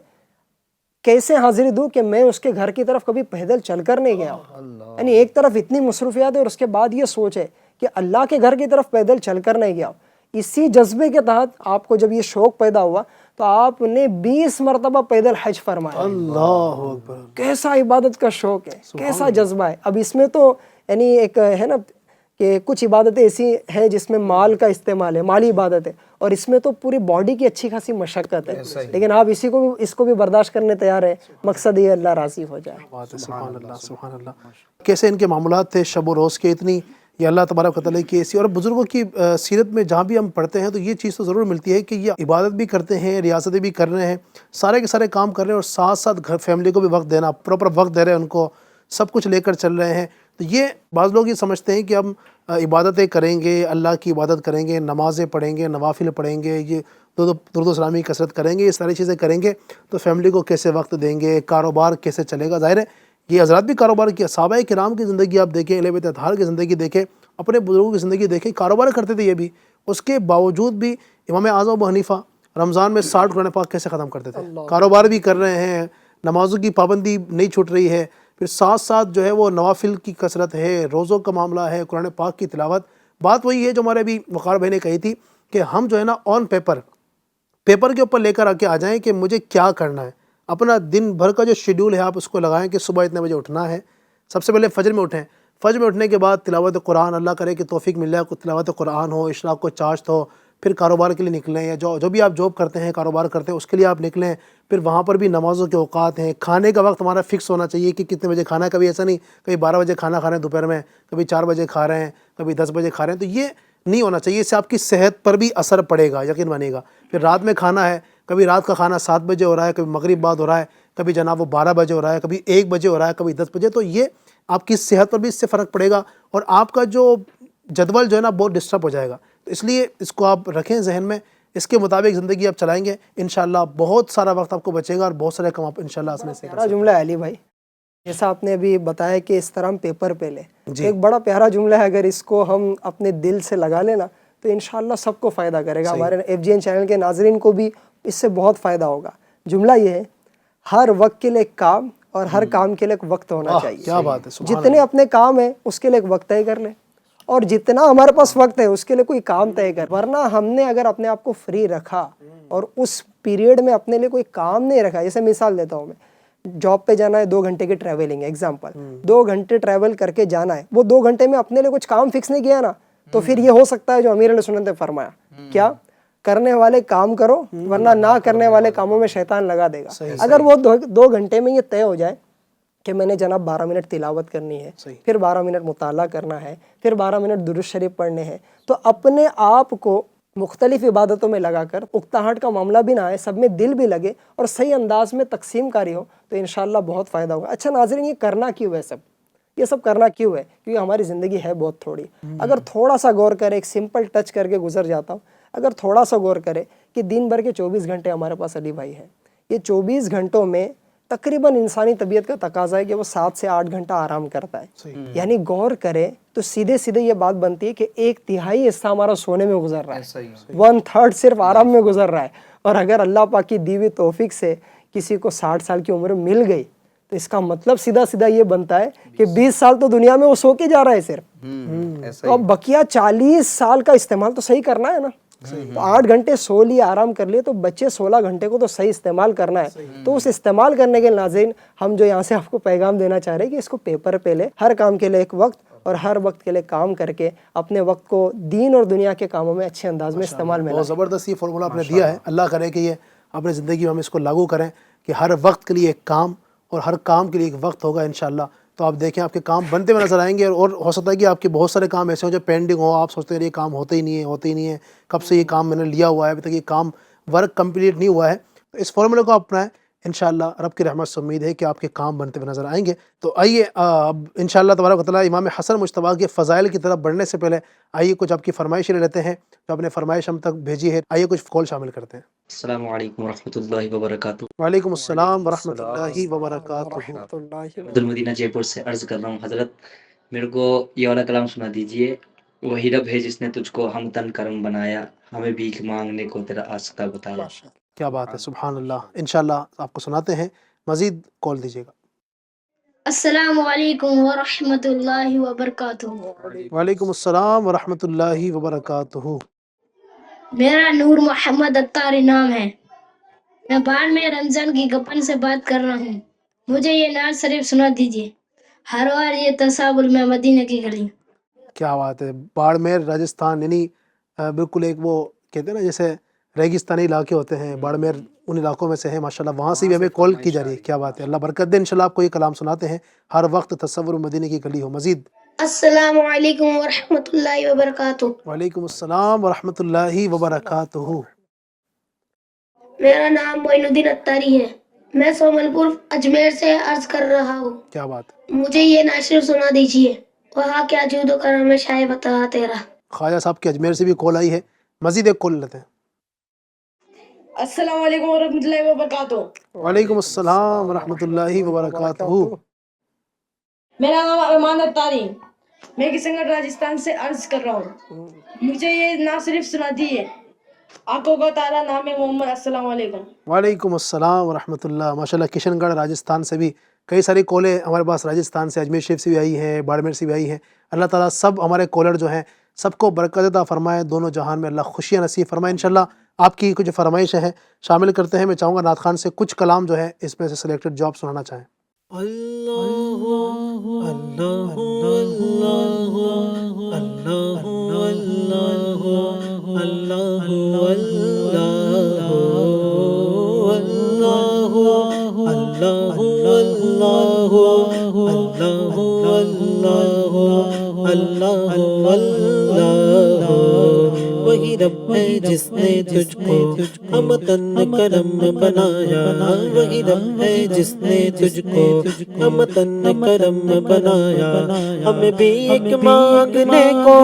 کیسے حاضری دوں کہ میں اس کے گھر کی طرف کبھی پیدل چل کر نہیں گیا ہوں. یعنی ایک طرف اتنی مصروفیات ہے اور اس کے بعد یہ سوچ ہے کہ اللہ کے گھر کی طرف پیدل چل کر نہیں گیا ہوں. اسی جذبے کے تحت آپ کو جب یہ شوق پیدا ہوا تو آپ نے 20 مرتبہ پیدل حج فرمایا. اللہ اکبر, کیسا عبادت کا شوق ہے, کیسا جذبہ ہے. اب اس میں تو یعنی ایک ہے نا کہ کچھ عبادتیں ایسی ہیں جس میں مال کا استعمال ہے, مالی عبادت ہے, اور اس میں تو پوری باڈی کی اچھی خاصی مشقت ہے, لیکن آپ اس کو بھی برداشت کرنے تیار ہیں. مقصد یہ اللہ راضی ہو جائے. سبحان اللہ, سبحان اللہ. کیسے ان کے معاملات تھے شب و روز کے, اتنی یہ اللہ تبارک و تعالیٰ کی ایسی. اور بزرگوں کی سیرت میں جہاں بھی ہم پڑھتے ہیں تو یہ چیز تو ضرور ملتی ہے کہ یہ عبادت بھی کرتے ہیں, ریاستیں بھی کر رہے ہیں, سارے کے سارے کام کر رہے ہیں, اور ساتھ ساتھ گھر فیملی کو بھی وقت دینا, پراپر وقت دے رہے ہیں ان کو, سب کچھ لے کر چل رہے ہیں. تو یہ بعض لوگ یہ سمجھتے ہیں کہ ہم عبادتیں کریں گے, اللہ کی عبادت کریں گے, نمازیں پڑھیں گے, نوافل پڑھیں گے, یہ درود و سلامی کثرت کریں گے, یہ ساری چیزیں کریں گے تو فیملی کو کیسے وقت دیں گے, کاروبار کیسے چلے گا. ظاہر ہے یہ حضرات بھی کاروبار کیا, صحابہ کرام کی زندگی آپ دیکھیں, اہل بیت اطہار کی زندگی دیکھیں, اپنے بزرگوں کی زندگی دیکھیں, کاروبار کرتے تھے یہ بھی. اس کے باوجود بھی امام اعظم ابو حنیفہ رمضان میں 60 قرآن پاک کیسے ختم کرتے تھے. کاروبار بھی کر رہے ہیں, نمازوں کی پابندی نہیں چھوٹ رہی ہے, پھر ساتھ ساتھ جو ہے وہ نوافل کی کثرت ہے, روزوں کا معاملہ ہے, قرآن پاک کی تلاوت. بات وہی ہے جو ہمارے ابھی وقار بھائی نے کہی تھی کہ ہم جو ہے نا آن پیپر کے اوپر لے کر آ جائیں کہ مجھے کیا کرنا ہے. اپنا دن بھر کا جو شیڈول ہے آپ اس کو لگائیں کہ صبح اتنے بجے اٹھنا ہے. سب سے پہلے فجر میں اٹھیں, فجر میں اٹھنے کے بعد تلاوت قرآن, اللہ کرے کہ توفیق مل جائے, تلاوت قرآن ہو, اشراق کو چاشت ہو, پھر کاروبار کے لیے نکلیں, یا جو بھی آپ جاب کرتے ہیں, کاروبار کرتے ہیں, اس کے لیے آپ نکلیں. پھر وہاں پر بھی نمازوں کے اوقات ہیں, کھانے کا وقت ہمارا فکس ہونا چاہیے کہ کتنے بجے کھانا ہے. کبھی ایسا نہیں کبھی 12 بجے کھانا کھا رہے ہیں دوپہر میں, کبھی 4 بجے کھا رہے ہیں, کبھی 10 بجے کھا رہے ہیں. تو یہ نہیں ہونا چاہیے, اس سے آپ کی صحت پر بھی اثر پڑے گا, یقین بنے گا. پھر رات میں کھانا ہے, کبھی رات کا کھانا 7 بجے ہو رہا ہے, کبھی مغرب بعد ہو رہا ہے, کبھی جناب وہ 12 بجے ہو رہا ہے, کبھی 1 بجے ہو رہا ہے, کبھی 10 بجے. تو یہ آپ کی صحت پر بھی اس سے فرق پڑے گا, اور آپ کا جو جدول جو ہے نا بہت ڈسٹرب ہو جائے گا. تو اس لیے اس کو آپ رکھیں ذہن میں, اس کے مطابق زندگی آپ چلائیں گے انشاءاللہ بہت سارا وقت آپ کو بچے گا, اور بہت سارے کام آپ انشاءاللہ آسانی سے کر سکیں. جملہ ہے علی بھائی, جیسا آپ نے ابھی بتایا کہ اس طرح ہم پیپر پہ لیں, ایک بڑا پیارا جملہ ہے, اگر اس کو ہم اپنے دل سے لگا لینا تو انشاءاللہ سب کو فائدہ کرے گا. ہمارے FGN چینل کے ناظرین کو بھی اس سے بہت فائدہ ہوگا. جملہ یہ ہے, ہر وقت کے لیے ایک کام اور ہر کام کے لیے ایک وقت ہونا چاہیے. کیا بات ہے, جتنے اپنے کام ہیں اس کے لیے ایک وقت طے کر لیں, اور جتنا ہمارے پاس وقت ہے اس کے لیے کوئی کام طے کر. ورنہ ہم نے اگر اپنے آپ کو فری رکھا اور اس پیریڈ میں اپنے لیے کوئی کام نہیں رکھا, جیسے مثال دیتا ہوں میں, جاب پہ جانا ہے, 2 گھنٹے کی ٹریولنگ ہے ایگزامپل, 2 گھنٹے ٹریول کر کے جانا ہے, وہ 2 گھنٹے میں اپنے لیے کچھ کام فکس نہیں کیا نا, تو پھر یہ ہو سکتا ہے جو امیر علیہ سنت نے فرمایا, کیا کرنے والے کام کرو ورنہ نہ کرنے والے کاموں میں شیطان لگا دے گا. اگر وہ 2 گھنٹے میں یہ طے ہو جائے کہ میں نے جناب 12 منٹ تلاوت کرنی ہے, پھر 12 منٹ مطالعہ کرنا ہے, پھر 12 منٹ درود شریف پڑھنے ہیں, تو اپنے آپ کو مختلف عبادتوں میں لگا کر اکتاہٹ کا معاملہ بھی نہ آئے, سب میں دل بھی لگے اور صحیح انداز میں تقسیم کاری ہو, تو انشاءاللہ بہت فائدہ ہوگا. اچھا ناظرین, یہ کرنا کیوں ہے یہ سب کرنا کیوں ہے؟ کیونکہ ہماری زندگی ہے بہت تھوڑی. اگر تھوڑا سا غور کرے, ایک سمپل ٹچ کر کے گزر جاتا ہوں, اگر تھوڑا سا غور کرے کہ دن بھر کے 24 گھنٹے ہمارے پاس علی بھائی ہیں, یہ 24 گھنٹوں میں تقریباً انسانی طبیعت کا تقاضا ہے کہ وہ 7 سے 8 گھنٹہ آرام کرتا ہے. یعنی غور کرے تو سیدھے سیدھے یہ بات بنتی ہے کہ 1/3 حصہ ہمارا سونے میں گزر رہا ہے, 1/3 صرف آرام میں گزر رہا ہے. اور اگر اللہ پاک کی دی ہوئی توفیق سے کسی کو 60 سال کی عمر مل گئی تو اس کا مطلب سیدھا سیدھا یہ بنتا ہے کہ 20 سال تو دنیا میں وہ سو کے جا رہا ہے صرف, تو اب بقیہ 40 سال کا استعمال تو صحیح کرنا ہے نا. تو 8 گھنٹے سو لیے, آرام کر لیے, تو بچے 16 گھنٹے کو تو صحیح استعمال کرنا ہے. تو اس استعمال کرنے کے ناظرین ہم جو یہاں سے آپ کو پیغام دینا چاہ رہے ہیں کہ اس کو پیپر پہ لے, ہر کام کے لیے ایک وقت, اور ہر وقت کے لیے کام کر کے اپنے وقت کو دین اور دنیا کے کاموں میں اچھے انداز میں استعمال میں. بہت زبردست یہ فارمولہ آپ نے دیا ہے. اللہ کرے کہ یہ اپنی زندگی میں ہم اس کو لاگو کریں کہ ہر وقت کے لیے ایک کام اور ہر کام کے لیے ایک وقت ہوگا انشاءاللہ. تو آپ دیکھیں آپ کے کام بنتے ہوئے نظر آئیں گے, اور ہو سکتا ہے کہ آپ کے بہت سارے کام ایسے ہوں جو پینڈنگ ہوں, آپ سوچتے ہیں یہ کام ہوتے ہی نہیں ہے, کب سے یہ کام میں نے لیا ہوا ہے, ابھی تک یہ کام ورک کمپلیٹ نہیں ہوا ہے. تو اس فارمولے کو اپنائیں, انشاءاللہ رب کی رحمت سے امید ہے کہ آپ کے کام بنتے ہوئے نظر آئیں گے. تو آئیے اب انشاءاللہ تبارک و تعالیٰ امام حسن مجتبیٰ کے فضائل کی طرف بڑھنے سے پہلے آئیے کچھ آپ کی فرمائشیں لے لیتے ہیں جو آپ نے فرمائش ہم تک بھیجی ہے. آئیے کچھ کال شامل کرتے ہیں. السلام علیکم ورحمۃ اللہ وبرکاتہ. وعلیکم السلام ورحمۃ اللہ وبرکاتہ. عبد المدینہ جے پور سے عرض کر رہا ہوں حضرت, میرے کو یہ والا کلام سنا دیجئے. وہی رب ہے جس نے تجھ کو ہم تن کرم بنایا, ہمیں بھیک مانگنے کو تیرا آسکا بتایا. کیا بات ہے, سبحان اللہ. انشاءاللہ آپ کو سناتے ہیں, مزید کال دیجیے گا. السلام علیکم ورحمۃ اللہ وبرکاتہ. وعلیکم السلام ورحمۃ اللہ وبرکاتہ. میرا نور محمد اتاری نام ہے. میں بار میں رمضان کی گپن سے بات کر رہا ہوں. مجھے یہ نعت شریف سنا دیجیے. ہر بار یہ تصاول میں مدینہ کی گلی. کیا بات ہے. باڑمیر راجستھان, یعنی بالکل ایک وہ کہتے ہیں نا جیسے ریگستانی علاقے ہوتے ہیں, باڑمیر ان علاقوں میں سے ہے ماشاءاللہ, وہاں سے بھی ہمیں کال کی جا رہی ہے. کیا بات ہے, اللہ برکت دے. انشاءاللہ آپ کو یہ کلام سناتے ہیں, ہر وقت تصور مدینہ کی گلی ہو. مزید. السلام علیکم ورحمۃ اللہ وبرکاتہ. وعلیکم السلام ورحمۃ اللہ وبرکاتہ. میرا نام معین الدین اتاری ہے. میں سومل پور اجمیر سے عرض کر رہا ہوں. کیا بات. مجھے یہ نعت شریف سنا دیجیے. وہاں کیا جود و کرم ہے شاہ بتا تیرا. خواجہ صاحب کے اجمیر سے بھی کال آئی ہے, مزید ایک کال لیتے ہیں. السلام علیکم ورحمۃ اللہ وبرکاتہ. وعلیکم السلام ورحمۃ اللہ وبرکاتہ. میرا نام ارمان اتاری, میں کشن گڑھ راجستھان سے عرض کر رہا ہوں. مجھے یہ نعت شریف سنا دیے. آنکھوں کا تارا نام ہے محمد. السلام علیکم. وعلیکم السلام ورحمۃ اللہ. ماشاءاللہ کشن گڑھ راجستھان سے بھی کئی ساری کالیں ہمارے پاس راجستھان سے, اجمیر شریف سے بھی آئی ہیں, باڑمیر سے بھی آئی ہیں. اللہ تعالیٰ سب ہمارے کالر جو ہیں سب کو برکت عطا فرمائے, دونوں جہان میں اللہ خوشیاں نصیب فرمائے. انشاءاللہ آپ کی کچھ فرمائشیں ہیں شامل کرتے ہیں. میں چاہوں گا نعت خان سے کچھ کلام جو ہے اس میں سے سلیکٹڈ جو آپ سنانا چاہیں. اللہ اللہ اللہ اللہ اللہ اللہ اللہ. وہی رب ہے جس نے تجھ کو ہم تن کرم بنایا. وہی رب ہے جس نے تجھ کو ہم تن کرم بنایا. ہمیں بھی ایک مانگنے کو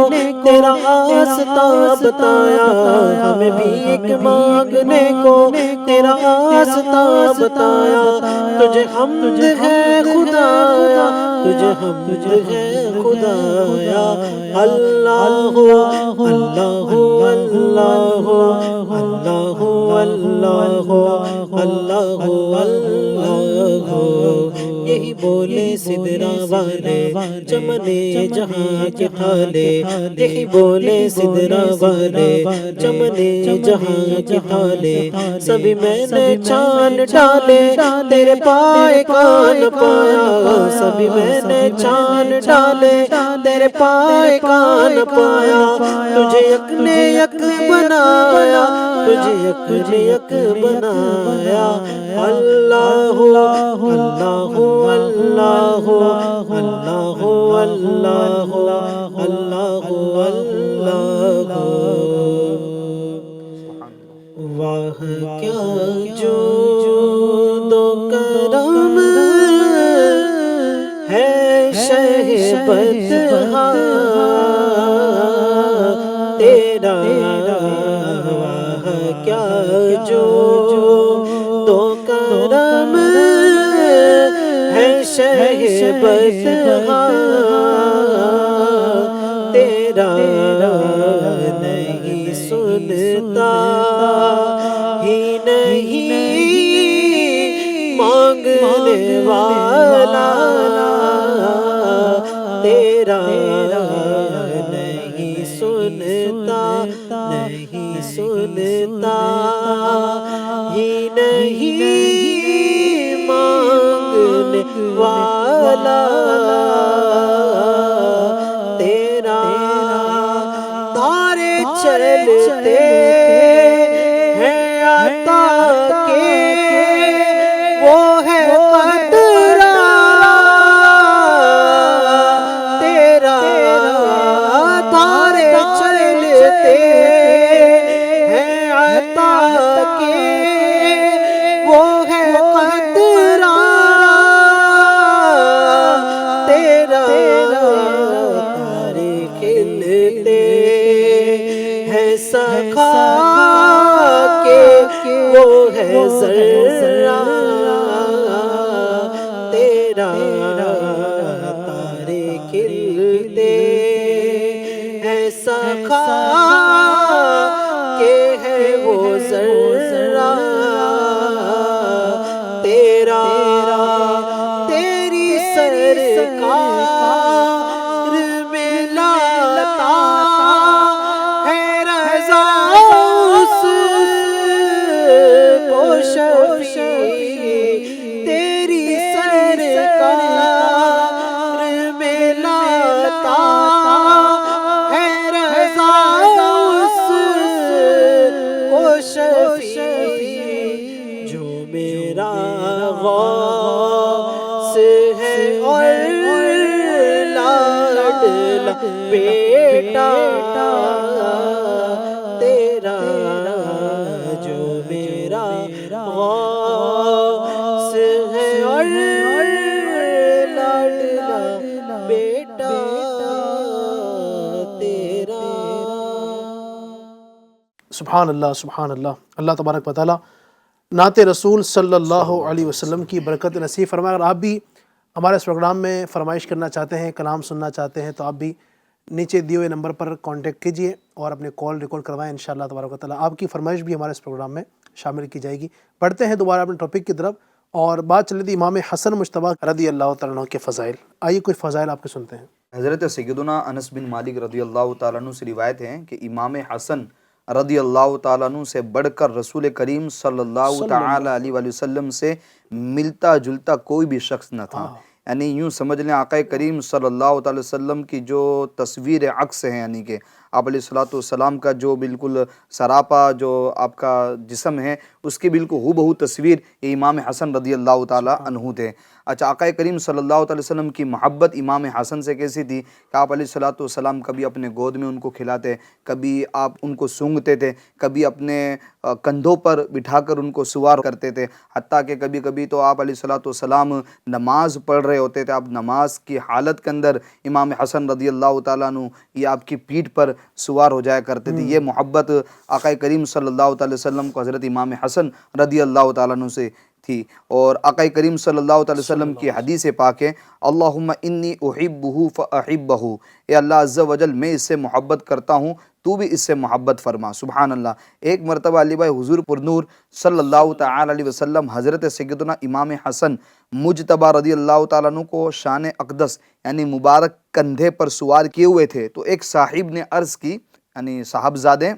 تیرا آستا بتایا. ہمیں بھی ایک مانگنے کو تیرا آستا بتایا. تجھے حمد ہے خدایا, تجھے حمد ہے خدایا. اللہ اللہ اللہ اللہ اللہ اللہ اللہ. یہی بولے سدرا والے چمنے جہاں کے حالے. یہی بولے سدرا والے چمنے جہاں کے حالے. سبھی میں نے چاند ڈالے تیرے پائے کان پایا. سبھی میں نے چاند ڈالے تیرے پائے کان پایا. تجھے یک نے یک بنایا، تجھے یک نے یک بنایا، اللہ اللہ اللہ اللہ اللہ اللہ اللہ۔ واہ کیا جود و کرم ہے شہ بدہا تیرا، واہ کیا جود و کرم ہے شہ بدہا تیرا، نہیں سنتا ہی نہیں مانگنے والا تیرا، نہیں سنتا نہیں سنتا ہی نہیں مانگنے والا تیرا، تارے چلتے ہیں عطا کے وہ ہے قطرہ تیرا، تارے چلتے ہیں عطا کے وہ ہے قطرہ تیرا، تارے کھلتے ہیں سکھا کے وہ ہے ذرہ تیرا، تارے کھلتے ہیں سکھا کے ہے وہ ذرہ تیرا، تیری سرکار میں لاتا ہے رضا اس کو شفیع، تیری سرکار میں لاتا ہے رضا اس کو شفیع، جو میرا غوث ہے اور لاڈلا بیٹا تیرا، جو میرا غوث ہے اور لاڈلا بیٹا تیرا۔ سبحان اللہ سبحان اللہ۔ اللہ تبارک و تعالیٰ نعت رسول صلی اللہ علیہ وسلم کی برکت نصیب فرمائے۔ اگر آپ بھی ہمارے اس پروگرام میں فرمائش کرنا چاہتے ہیں، کلام سننا چاہتے ہیں، تو آپ بھی نیچے دیے ہوئے نمبر پر کانٹیکٹ کیجئے اور اپنے کال ریکارڈ کروائیں۔ انشاءاللہ تبارک و تعالیٰ آپ کی فرمائش بھی ہمارے اس پروگرام میں شامل کی جائے گی۔ بڑھتے ہیں دوبارہ اپنے ٹاپک کی طرف، اور بات چل رہی تھی امام حسن مجتبیٰ رضی اللہ تعالیٰ عنہ کے فضائل۔ آئیے کچھ فضائل آپ کے سنتے ہیں۔ حضرت سیدنا انس بن مالک رضی اللہ تعالیٰ عنہ سے روایت ہے کہ امام حسن رضی اللہ تعالیٰ عنہ سے بڑھ کر رسول کریم صلی اللہ تعالیٰ علیہ وآلہ وسلم سے ملتا جلتا کوئی بھی شخص نہ تھا۔ یعنی یوں سمجھ لیں آقا کریم صلی اللہ تعالی وسلم کی جو تصویر عکس ہے، یعنی کہ آپ علیہ الصلوۃ والسلام کا جو بالکل سراپا جو آپ کا جسم ہے، اس کی بالکل ہو بہو تصویر یہ امام حسن رضی اللہ تعالیٰ عنہ تھے۔ اچھا، آقا کریم صلی اللہ تعالی وسلم کی محبت امام حسن سے کیسی تھی کہ آپ علیہ الصلوۃ والسلام کبھی اپنے گود میں ان کو کھلاتے، کبھی آپ ان کو سونگتے تھے، کبھی اپنے کندھوں پر بٹھا کر ان کو سوار کرتے تھے، حتیٰ کہ کبھی کبھی تو آپ علیہ الصلوۃ والسلام نماز پڑھ رہے ہوتے تھے، آپ نماز کی حالت کے اندر امام حسن رضی اللہ تعالیٰ عنہ یہ آپ کی پیٹھ پر سوار ہو جایا کرتے تھے۔ یہ محبت آقا کریم صلی اللہ تعالی وسلم کو حضرت امام حسن رضی اللہ تعالیٰ عنہ سے تھی۔ اور آقا کریم صلی اللہ تعالی وسلم کی حدیث پاک ہے، اللہم انی احبہ فاحبہ، اے اللہ عز و جل میں اس سے محبت کرتا ہوں، تو بھی اس سے محبت فرما۔ سبحان اللہ۔ ایک مرتبہ علی بھائی حضور پر نور صلی اللہ تعالی علیہ وسلم حضرت سیدنا امام حسن مجتبیٰ رضی اللہ تعالیٰ عنہ کو شان اقدس یعنی مبارک کندھے پر سوار کیے ہوئے تھے، تو ایک صاحب نے عرض کی، یعنی صاحبزادے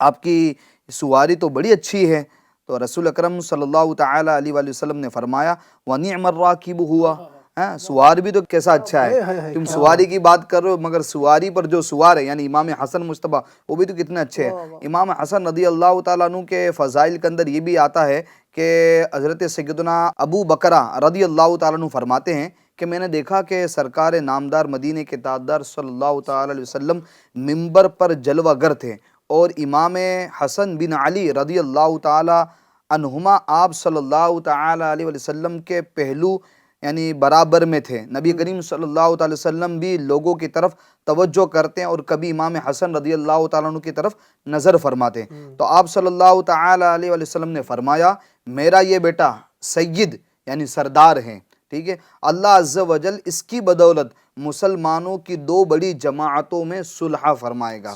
آپ کی سواری تو بڑی اچھی ہے، تو رسول اکرم صلی اللہ تعالی علیہ وآلہ وسلم نے فرمایا وَنِعْمَ الرَّاكِبُ ہوا، ہاں سوار بھی تو کیسا اچھا ہے، تم سواری کی بات کر رہے ہو مگر سواری پر جو سوار ہے یعنی امام حسن مجتبی وہ بھی تو کتنے اچھے ہیں۔ امام حسن رضی اللہ تعالیٰ عنہ کے فضائل کے اندر یہ بھی آتا ہے کہ حضرت سیدنا ابو بکرہ رضی اللہ تعالیٰ عنہ فرماتے ہیں کہ میں نے دیکھا کہ سرکار نامدار مدینے کے تاجدار صلی اللہ تعالیٰ علیہ وسلم منبر پر جلوہ گر تھے، اور امام حسن بن علی رضی اللہ تعالیٰ عنہما آپ صلی اللہ تعالیٰ علیہ وسلم کے پہلو یعنی برابر میں تھے۔ نبی کریم صلی اللہ تعالیٰ وسلم بھی لوگوں کی طرف توجہ کرتے ہیں اور کبھی امام حسن رضی اللہ تعالیٰ عنہ کی طرف نظر فرماتے ہیں، تو آپ صلی اللہ تعالیٰ علیہ وسلم نے فرمایا میرا یہ بیٹا سید یعنی سردار ہیں، ٹھیک ہے، اللہ عز و جل اس کی بدولت مسلمانوں کی دو بڑی جماعتوں میں صلح فرمائے گا۔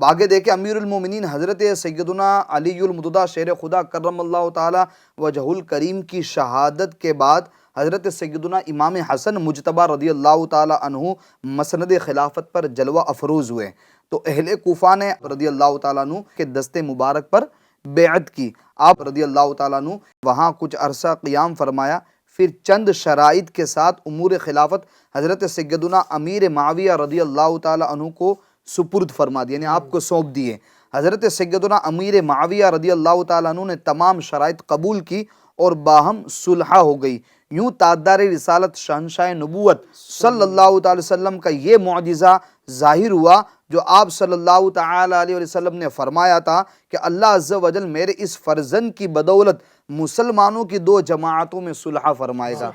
آگے دیکھیں امیر المومنین حضرت سیدنا علی المرتضیٰ شیر خدا کرم اللہ تعالی وجہ الکریم کی شہادت کے بعد حضرت سیدنا امام حسن مجتبی رضی اللہ تعالی عنہ مسند خلافت پر جلوہ افروز ہوئے، تو اہل کوفہ نے رضی اللہ تعالیٰ عنہ کے دست مبارک پر بیعت کی۔ آپ رضی اللہ تعالیٰ عنہ وہاں کچھ عرصہ قیام فرمایا، پھر چند شرائط کے ساتھ امور خلافت حضرت سیدنا امیر معاویہ رضی اللہ تعالیٰ عنہ کو سپرد فرما دی، یعنی آپ کو سونپ دیے۔ حضرت سیدنا امیر معاویہ رضی اللہ تعالیٰ عنہ نے تمام شرائط قبول کی اور باہم صلح ہو گئی۔ یوں تاجدار رسالت شہنشاہ نبوت صلی اللہ تعالی وسلم کا یہ معجزہ ظاہر ہوا جو آپ صلی اللہ تعالی علیہ وسلم نے فرمایا تھا کہ اللہ عز و جل میرے اس فرزند کی بدولت مسلمانوں کی دو جماعتوں میں صلح فرمائے گا۔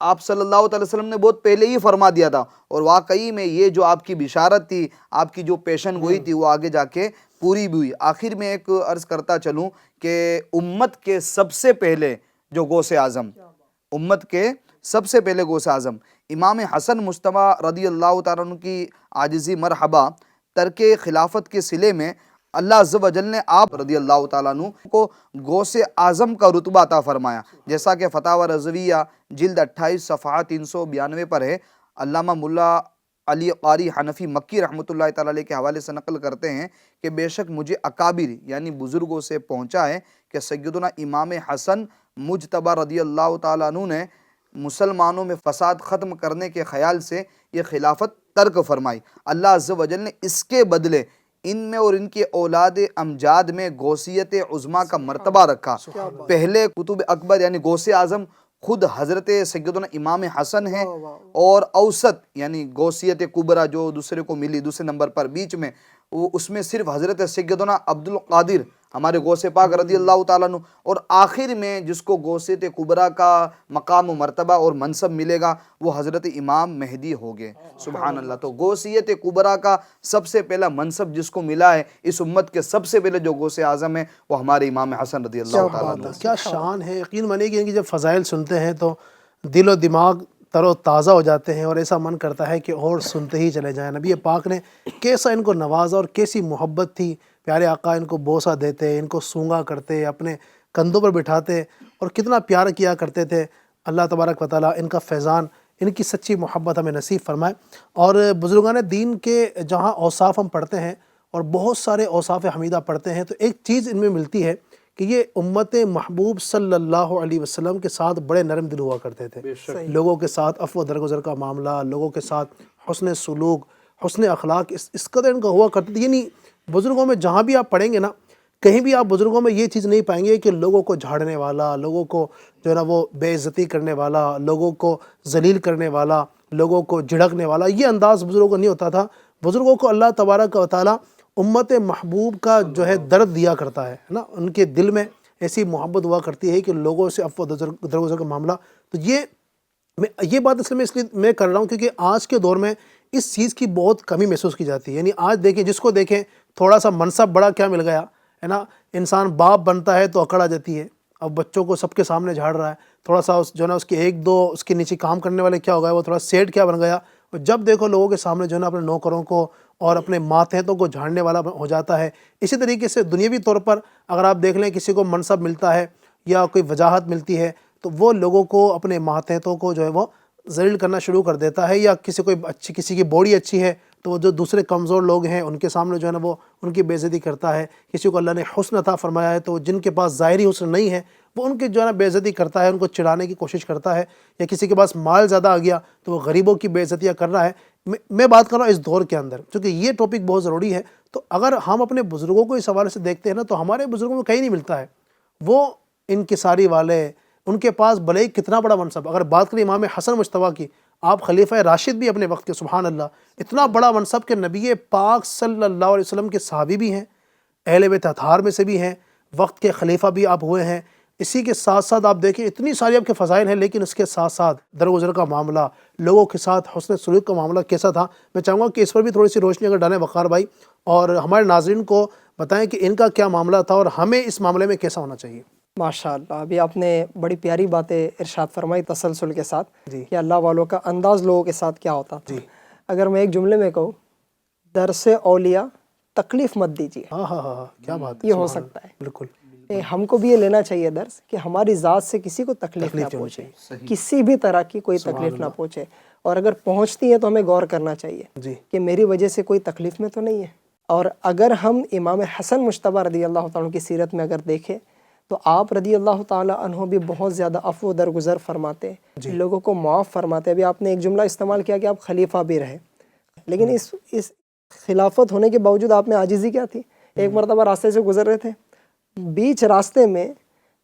آپ صلی اللہ تعالی وسلم نے بہت پہلے ہی فرما دیا تھا، اور واقعی میں یہ جو آپ کی بشارت تھی، آپ کی جو پیشن گوئی تھی، وہ آگے جا کے پوری بھی ہوئی۔ آخر میں ایک عرض کرتا چلوں کہ امت کے سب سے پہلے جو غوث اعظم، امت کے سب سے پہلے غوث اعظم امام حسن مجتبی رضی اللہ تعالیٰ عنہ کی عاجزی مرحبا ترک خلافت کے صلے میں اللہ عز و جل نے آپ رضی اللہ تعالیٰ عنہ کو غوث اعظم کا رتبہ عطا فرمایا، جیسا کہ فتاوی رضویہ جلد 28 صفحہ 392 پر ہے۔ علامہ ملا علی قاری حنفی مکی رحمۃ اللہ تعالیٰ علیہ کے حوالے سے نقل کرتے ہیں کہ بے شک مجھے اکابر یعنی بزرگوں سے پہنچا ہے کہ سیدنا امام حسن مجتبی رضی اللہ تعالیٰ عنہ نے مسلمانوں میں فساد ختم کرنے کے خیال سے یہ خلافت ترک فرمائی۔ اللہ عز و جل نے اس کے بدلے ان میں اور ان کے اولاد امجاد میں غوثیت عظمیٰ کا مرتبہ رکھا۔ پہلے قطب اکبر یعنی غوث اعظم خود حضرت سیدنا امام حسن ہیں، اور اوسط یعنی غوثیت کبریٰ جو دوسرے کو ملی دوسرے نمبر پر بیچ میں، وہ اس میں صرف حضرت سیدنا عبد القادر ہمارے غوث پاک رضی اللہ تعالیٰ عنہ، اور آخر میں جس کو غوثیت کبریٰ کا مقام و مرتبہ اور منصب ملے گا وہ حضرت امام مہدی ہوگے۔ سبحان اللہ۔ تو غوثیت کبریٰ کا سب سے پہلا منصب جس کو ملا ہے اس امت کے سب سے پہلے جو غوث اعظم ہے وہ ہمارے امام حسن رضی اللہ تعالیٰ عنہ۔ کیا شان ہے، یقین مانے کہ جب فضائل سنتے ہیں تو دل و دماغ تر و تازہ ہو جاتے ہیں، اور ایسا من کرتا ہے کہ اور سنتے ہی چلے جائیں۔ نبی پاک نے کیسا ان کو نوازا اور کیسی محبت تھی، پیارے آقا ان کو بوسہ دیتے، ان کو سونگا کرتے، اپنے کندھوں پر بٹھاتے اور کتنا پیار کیا کرتے تھے۔ اللہ تبارک و تعالیٰ ان کا فیضان، ان کی سچی محبت ہمیں نصیب فرمائے۔ اور بزرگان دین کے جہاں اوصاف ہم پڑھتے ہیں اور بہت سارے اوصاف حمیدہ پڑھتے ہیں، تو ایک چیز ان میں ملتی ہے کہ یہ امت محبوب صلی اللہ علیہ وسلم کے ساتھ بڑے نرم دل ہوا کرتے تھے۔ لوگوں کے ساتھ عفو و درگزر کا معاملہ، لوگوں کے ساتھ حسن سلوک، حسن اخلاق اس قدر ان کا ہوا کرتے تھے۔ یعنی بزرگوں میں جہاں بھی آپ پڑھیں گے نا، کہیں بھی آپ بزرگوں میں یہ چیز نہیں پائیں گے کہ لوگوں کو جھاڑنے والا، لوگوں کو جو ہے نا وہ بے عزتی کرنے والا، لوگوں کو ذلیل کرنے والا، لوگوں کو جھڑکنے والا، یہ انداز بزرگوں کو نہیں ہوتا تھا۔ بزرگوں کو اللہ تبارک و تعالیٰ امت محبوب کا جو ہے درد دیا کرتا ہے نا، ان کے دل میں ایسی محبت ہوا کرتی ہے کہ لوگوں سے عفو و درگزر کا معاملہ۔ تو یہ بات اصل میں اس لیے میں کر رہا ہوں کیونکہ آج کے دور میں اس چیز کی بہت کمی محسوس کی جاتی ہے۔ یعنی آج دیکھیں، جس کو دیکھیں تھوڑا سا منصب بڑا کیا مل گیا ہے نا، انسان باپ بنتا ہے تو اکڑ آ جاتی ہے، اب بچوں کو سب کے سامنے جھاڑ رہا ہے، تھوڑا سا جو ہے نا اس کے ایک دو اس کے نیچے کام کرنے والے کیا ہو گئے، وہ تھوڑا سیٹ کیا بن گیا، اور جب دیکھو لوگوں کے سامنے جو ہے نا اپنے نوکروں کو اور اپنے ماتحتوں کو جھاڑنے والا ہو جاتا ہے۔ اسی طریقے سے دنیاوی طور پر اگر آپ دیکھ لیں، کسی کو منصب ملتا ہے یا کوئی وجاہت ملتی ہے تو وہ لوگوں کو اپنے ماتحتوں کو جو ہے وہ ذلیل کرنا شروع کر دیتا ہے، یا کسی کی باڈی اچھی ہے تو وہ جو دوسرے کمزور لوگ ہیں ان کے سامنے جو ہے نا وہ ان کی بے عزتی کرتا ہے۔ کسی کو اللہ نے حسن عطا فرمایا ہے تو جن کے پاس ظاہری حسن نہیں ہے وہ ان کی جو ہے نا بے عزتی کرتا ہے، ان کو چڑھانے کی کوشش کرتا ہے، یا کسی کے پاس مال زیادہ آ گیا تو وہ غریبوں کی بے عزتیاں کر رہا ہے۔ میں بات کر رہا ہوں اس دور کے اندر، چونکہ یہ ٹاپک بہت ضروری ہے۔ تو اگر ہم اپنے بزرگوں کو اس حوالے سے دیکھتے ہیں نا تو ہمارے بزرگوں کو کہیں نہیں ملتا ہے، وہ انکساری والے، ان کے پاس بھلے ہی کتنا بڑا منصب، اگر بات کریں امام حسن مجتبیٰ کی، آپ خلیفہ راشد بھی اپنے وقت کے، سبحان اللہ، اتنا بڑا منصب کہ نبی پاک صلی اللہ علیہ وسلم کے صحابی بھی ہیں، اہل بیت اطہار میں سے بھی ہیں، وقت کے خلیفہ بھی آپ ہوئے ہیں۔ اسی کے ساتھ ساتھ آپ دیکھیں اتنی ساری آپ کے فضائل ہیں، لیکن اس کے ساتھ ساتھ درگزر کا معاملہ، لوگوں کے ساتھ حسن سلوک کا معاملہ کیسا تھا؟ میں چاہوں گا کہ اس پر بھی تھوڑی سی روشنی اگر ڈالیں وقار بھائی، اور ہمارے ناظرین کو بتائیں کہ ان کا کیا معاملہ تھا اور ہمیں اس معاملے میں کیسا ہونا چاہیے۔ ماشاء اللہ، ابھی آپ نے بڑی پیاری باتیں ارشاد فرمائی تسلسل کے ساتھ جی کہ اللہ والوں کا انداز لوگوں کے ساتھ کیا ہوتا تھا۔ جی اگر میں ایک جملے میں کہوں، درس اولیاء تکلیف مت دیجیے، ہاں ہاں ہاں، کیا بات ہے، یہ ہو سبحان سکتا ہے۔ اللہ، بالکل ہم کو بھی یہ لینا چاہیے درس کہ ہماری ذات سے کسی کو تکلیف نہ پہنچے، کسی بھی طرح کی کوئی تکلیف نہ پہنچے، اور اگر پہنچتی ہے تو ہمیں غور کرنا چاہیے جی کہ میری وجہ سے کوئی تکلیف میں تو نہیں ہے۔ اور اگر ہم امام حسن مجتبیٰ رضی اللہ تعالیٰ عنہ کی سیرت میں اگر دیکھیں تو آپ رضی اللہ تعالیٰ عنہ بھی بہت زیادہ عفو درگزر فرماتے، لوگوں کو معاف فرماتے۔ ابھی آپ نے ایک جملہ استعمال کیا کہ آپ خلیفہ بھی رہے، لیکن اس خلافت ہونے کے باوجود آپ میں عاجزی کیا تھی؟ ایک مرتبہ راستے سے گزر رہے تھے، بیچ راستے میں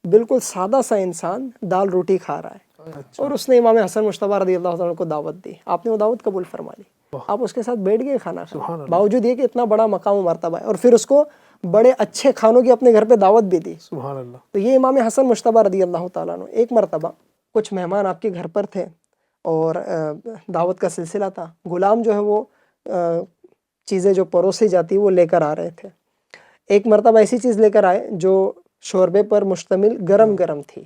بالکل سادہ سا انسان دال روٹی کھا رہا ہے، اور اس نے امام حسن مجتبیٰ رضی اللہ تعالیٰ عنہ کو دعوت دی، آپ نے وہ دعوت قبول فرما لی، آپ اس کے ساتھ بیٹھ گئے کھانا کھانے، باوجود یہ کہ اتنا بڑا مقام و مرتبہ ہے، اور پھر اس کو بڑے اچھے کھانوں کی اپنے گھر پہ دعوت بھی دی۔ سبحان اللہ۔ تو یہ امام حسن مجتبیٰ رضی اللہ تعالیٰ عنہ، ایک مرتبہ کچھ مہمان آپ کے گھر پر تھے اور دعوت کا سلسلہ تھا، غلام جو ہے وہ چیزیں جو پروسی جاتی وہ لے کر آ رہے تھے۔ ایک مرتبہ ایسی چیز لے کر آئے جو شوربے پر مشتمل گرم گرم تھی،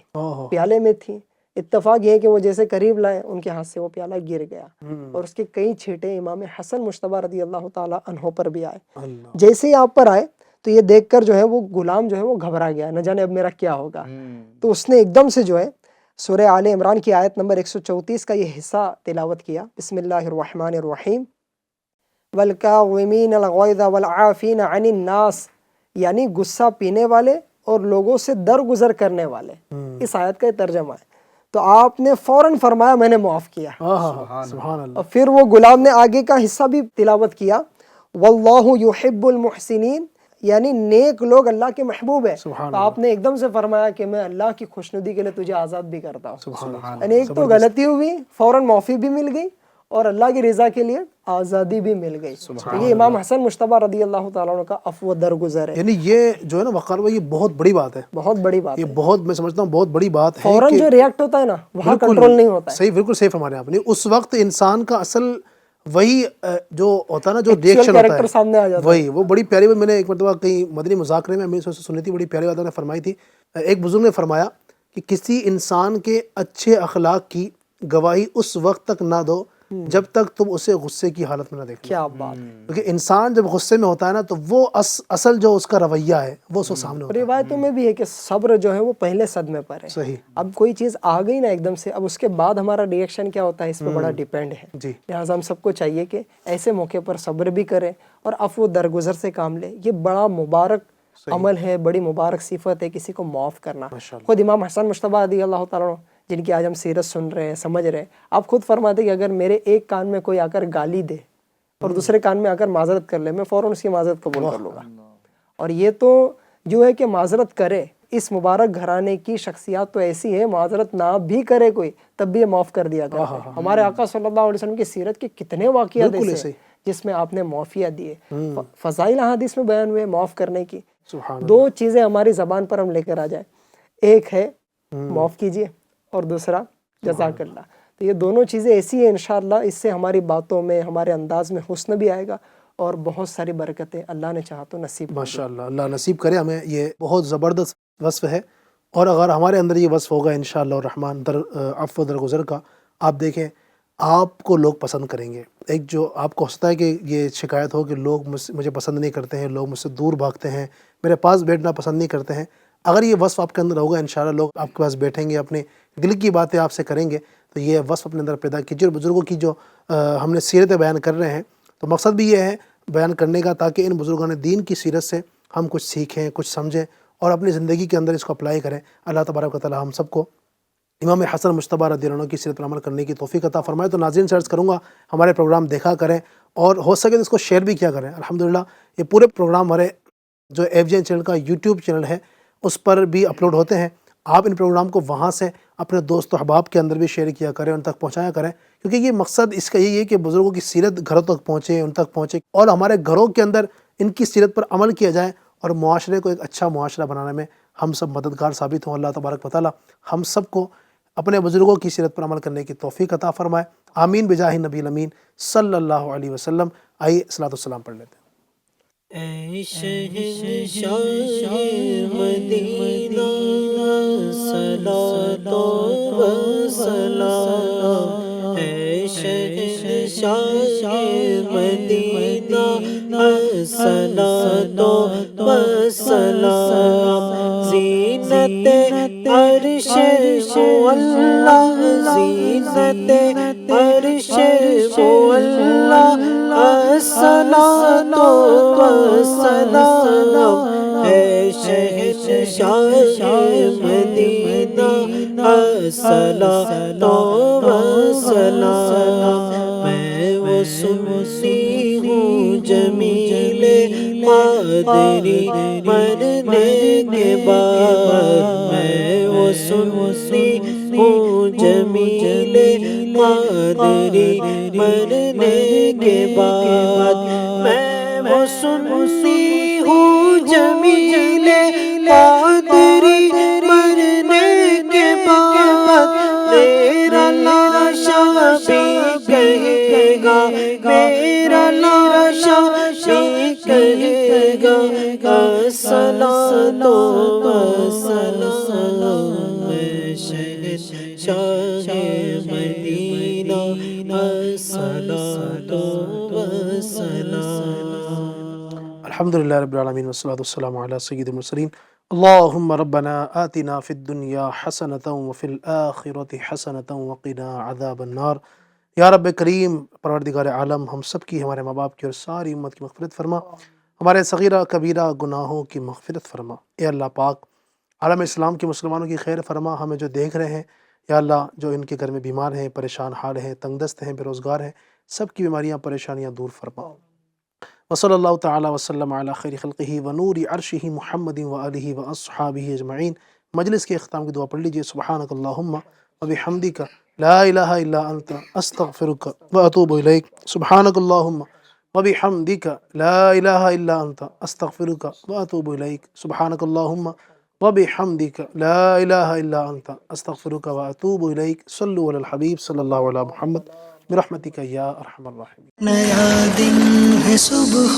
پیالے میں تھی۔ اتفاق یہ ہے کہ وہ جیسے قریب لائے ان کے ہاتھ سے وہ پیالہ گر گیا، اور اس کے کئی چھینٹے امام حسن مجتبیٰ رضی اللہ تعالیٰ عنہ پر بھی آئے۔ جیسے ہی آپ پر آئے تو یہ دیکھ کر جو ہے وہ غلام جو ہے وہ گھبرا گیا، نہ جانے اب میرا کیا ہوگا۔ تو اس نے ایک دم سے جو ہے سورہ آل عمران کی آیت نمبر 134 کا یہ حصہ تلاوت کیا، بسم اللہ الرحمن الرحیم، وَالْكَاظِمِينَ الْغَيْظَ وَالْعَافِينَ عَنِ النَّاسِ، یعنی غصہ پینے والے اور لوگوں سے درگزر کرنے والے، اس آیت کا یہ ترجمہ ہے۔ تو آپ نے فوراً فرمایا میں نے معاف کیا، سبحان اللہ۔ اور پھر وہ غلام نے آگے کا حصہ بھی تلاوت کیا، وَاللَّهُ يُحِبُّ الْمُحْسِنِينَ، یعنی نیک لوگ اللہ کے محبوب ہیں۔ تو آپ نے ایک دم سے فرمایا کہ میں اللہ کی خوشنودی کے لیے تجھے آزاد بھی کرتا ہوں۔ یعنی ایک تو غلطی ہوئی، فوراً معافی بھی مل گئی، اور اللہ کی رضا کے لیے آزادی بھی مل گئی۔ تو یہ امام حسن مجتبیٰ رضی اللہ تعالیٰ عنہ کا عفو درگزر ہے۔ یعنی یہ جو ہے نا وقار بھائی، یہ بہت بڑی بات ہے، بہت بڑی بات یہ ہے۔ بہت، میں سمجھتا ہوں بہت بڑی بات ہے فوراً کہ جو ریاکٹ ہوتا ہے نا وہاں بالکل کنٹرول نہیں ہوتا ہے۔ صحیح، بالکل صحیح فرما رہے ہیں آپ نے۔ اس وقت انسان کا اصل وہی جو ہوتا ہے نا، جو ریئیکشن ہوتا کریکٹر سامنے آ ہے، جاتا ہے۔ وہی وہ بڑی پیاری بات میں نے ایک مرتبہ کہیں مدنی مذاکرے میں ہمیں سنی تھی، بڑی پیاری بات نے فرمائی تھی۔ ایک بزرگ نے فرمایا کہ کسی انسان کے اچھے اخلاق کی گواہی اس وقت تک نہ دو جب تک تم اسے غصے کی حالت میں نہ دیکھ لو۔ کیا بات ہے۔ کیونکہ انسان جب غصے میں ہوتا ہے نا تو وہ اصل جو اس کا رویہ ہے وہ اس کو سامنے ہوتا ہے۔ روایتوں میں بھی ہے کہ صبر جو ہے وہ پہلے صدمے پر ہے۔ صحیح۔ اب کوئی چیز آ گئی نا ایک دم سے، اب اس کے بعد ہمارا ری ایکشن کیا ہوتا ہے اس پہ بڑا ڈیپینڈ ہے۔ جی۔ لہٰذا ہم سب کو چاہیے کہ ایسے موقع پر صبر بھی کریں اور عفو درگزر سے کام لے۔ یہ بڑا مبارک عمل ہے، بڑی مبارک صفت ہے کسی کو معاف کرنا۔ خود امام حسن مجتبیٰ رضی اللہ تعالیٰ عنہ جن کی آج ہم سیرت سن رہے ہیں، سمجھ رہے ہیں، آپ خود فرماتے کہ اگر میرے ایک کان میں کوئی آ کر گالی دے اور دوسرے کان میں آ کر معذرت کر لے، میں فوراً اس کی معذرت قبول کر لوں گا۔ اور یہ تو جو ہے کہ معذرت کرے، اس مبارک گھرانے کی شخصیات تو ایسی ہے، معذرت نہ بھی کرے کوئی تب بھی یہ معاف کر دیا کرتے ہیں۔ ہمارے آقا صلی اللہ علیہ وسلم کی سیرت کے کتنے واقعات ایسے جس میں آپ نے معافیہ دیے، فضائل احادیث میں بیان ہوئے معاف کرنے کی۔ دو چیزیں ہماری زبان پر ہم لے کر آ جائیں، ایک ہے معاف کیجیے اور دوسرا جزاک اللہ۔ تو یہ دونوں چیزیں ایسی ہیں انشاءاللہ اس سے ہماری باتوں میں، ہمارے انداز میں حسن بھی آئے گا اور بہت ساری برکتیں اللہ نے چاہا تو نصیب۔ ماشاءاللہ، اللہ نصیب کرے ہمیں۔ یہ بہت زبردست وصف ہے، اور اگر ہمارے اندر یہ وصف ہوگا انشاءاللہ الرحمن عفو درگزر کا، آپ دیکھیں آپ کو لوگ پسند کریں گے۔ ایک جو آپ کو ہوتا ہے کہ یہ شکایت ہو کہ لوگ مجھے پسند نہیں کرتے ہیں، لوگ مجھ سے دور بھاگتے ہیں، میرے پاس بیٹھنا پسند نہیں کرتے ہیں، اگر یہ وصف آپ کے اندر ہوگا انشاءاللہ لوگ آپ کے پاس بیٹھیں گے، اپنے دل کی باتیں آپ سے کریں گے۔ تو یہ وصف اپنے اندر پیدا کیجیے، اور بزرگوں کی جو ہم نے سیرتیں بیان کر رہے ہیں تو مقصد بھی یہ ہے بیان کرنے کا تاکہ ان بزرگان دین کی سیرت سے ہم کچھ سیکھیں، کچھ سمجھیں، اور اپنی زندگی کے اندر اس کو اپلائی کریں۔ اللہ تبارک و تعالی ہم سب کو امام حسن مجتبیٰ رضی اللہ عنہ کی سیرت پر عمل کرنے کی توفیق عطا فرمائے۔ تو ناظرین سے عرض کروں گا ہمارے پروگرام دیکھا کریں اور ہو سکے تو اس کو شیئر بھی کیا کریں۔ الحمدللہ یہ پورے پروگرام ہمارے جو FGN چینل کا یوٹیوب چینل ہے اس پر بھی اپلوڈ ہوتے ہیں۔ آپ ان پروگرام کو وہاں سے اپنے دوست و احباب کے اندر بھی شیئر کیا کریں، ان تک پہنچایا کریں، کیونکہ یہ مقصد اس کا یہی ہے کہ بزرگوں کی سیرت گھروں تک پہنچے، ان تک پہنچے، اور ہمارے گھروں کے اندر ان کی سیرت پر عمل کیا جائے اور معاشرے کو ایک اچھا معاشرہ بنانے میں ہم سب مددگار ثابت ہوں۔ اللہ تبارک و تعالی ہم سب کو اپنے بزرگوں کی سیرت پر عمل کرنے کی توفیق عطا فرمائے۔ آمین بجاہ نبی الامین صلی اللہ علیہ وسلم۔ آئیے صلاۃ والسلام پڑھ لیتے ہیں۔ اے شہنشاہ مدینہ صلاۃ و سلام، اے شہنشاہ مدینہ صلاۃ و سلام، زینت عرش اللہ، زینت عرش اللہ، الصلاۃ والسلام، اے شہنشاہ مدینہ الصلاۃ والسلام، میں وہ سنی ہوں جمیل قادری مرنے کے بعد، میں وہ سنی ہوں جمیل قادری مرنے کے بعد، میں وہ سنی ہوں جمیل قادری مرنے کے بعد، میرا لاشا بھی کہے گا، میرا لاشا بھی کہے گا، الصلاۃ والسلام، شہنشاہ مدینہ الصلاۃ والسلام۔ الحمدللہ رب العالمین والصلاۃ والسلام علی سید المرسلین۔ اللہم ربنا آتنا فی الدنیا حسنۃ وفی الآخرۃ حسنۃ وقنا عذاب النار۔ یا رب کریم پروردگار عالم، ہم سب کی، ہمارے ماں باپ کی اور ساری امت کی مغفرت فرما، ہمارے صغیرہ کبیرہ گناہوں کی مغفرت فرما۔ اے اللہ پاک عالم اسلام کے مسلمانوں کی خیر فرما، ہمیں جو دیکھ رہے ہیں یا اللہ، جو ان کے گھر میں بیمار ہیں، پریشان حال ہیں، تنگ دست ہیں، بے روزگار ہیں، سب کی بیماریاں پریشانیاں دور فرما۔ وصلی اللہ تعالی وسلم علی خیر خلقہ ونور عرشہ محمد وآلہ واصحابہ اجمعین۔ مجلس کے اختتام کی دعا پڑھ لیجئے۔ سبحانک اللہم وبحمدک لا الہ الا انت استغفرک واتوب الیک۔ سبحانک اللہم وبحمدک لا الہ الا انت استغفرک واتوب الیک۔ سبحانک اللہم وبحمدک لا الہ الا انت استغفرک واتوب الیک۔ صلوا علی الحبیب صلی اللہ علی محمد برحمتک یا ارحم الراحمین۔ نیا دن ہے، صبح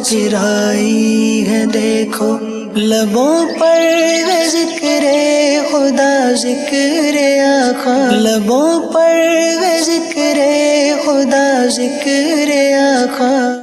پھر آئی ہے، دیکھو لبوں پر ہے ذکر خدا، ذکر آقا، لبوں پر ہے ذکر خدا، ذکر آقا۔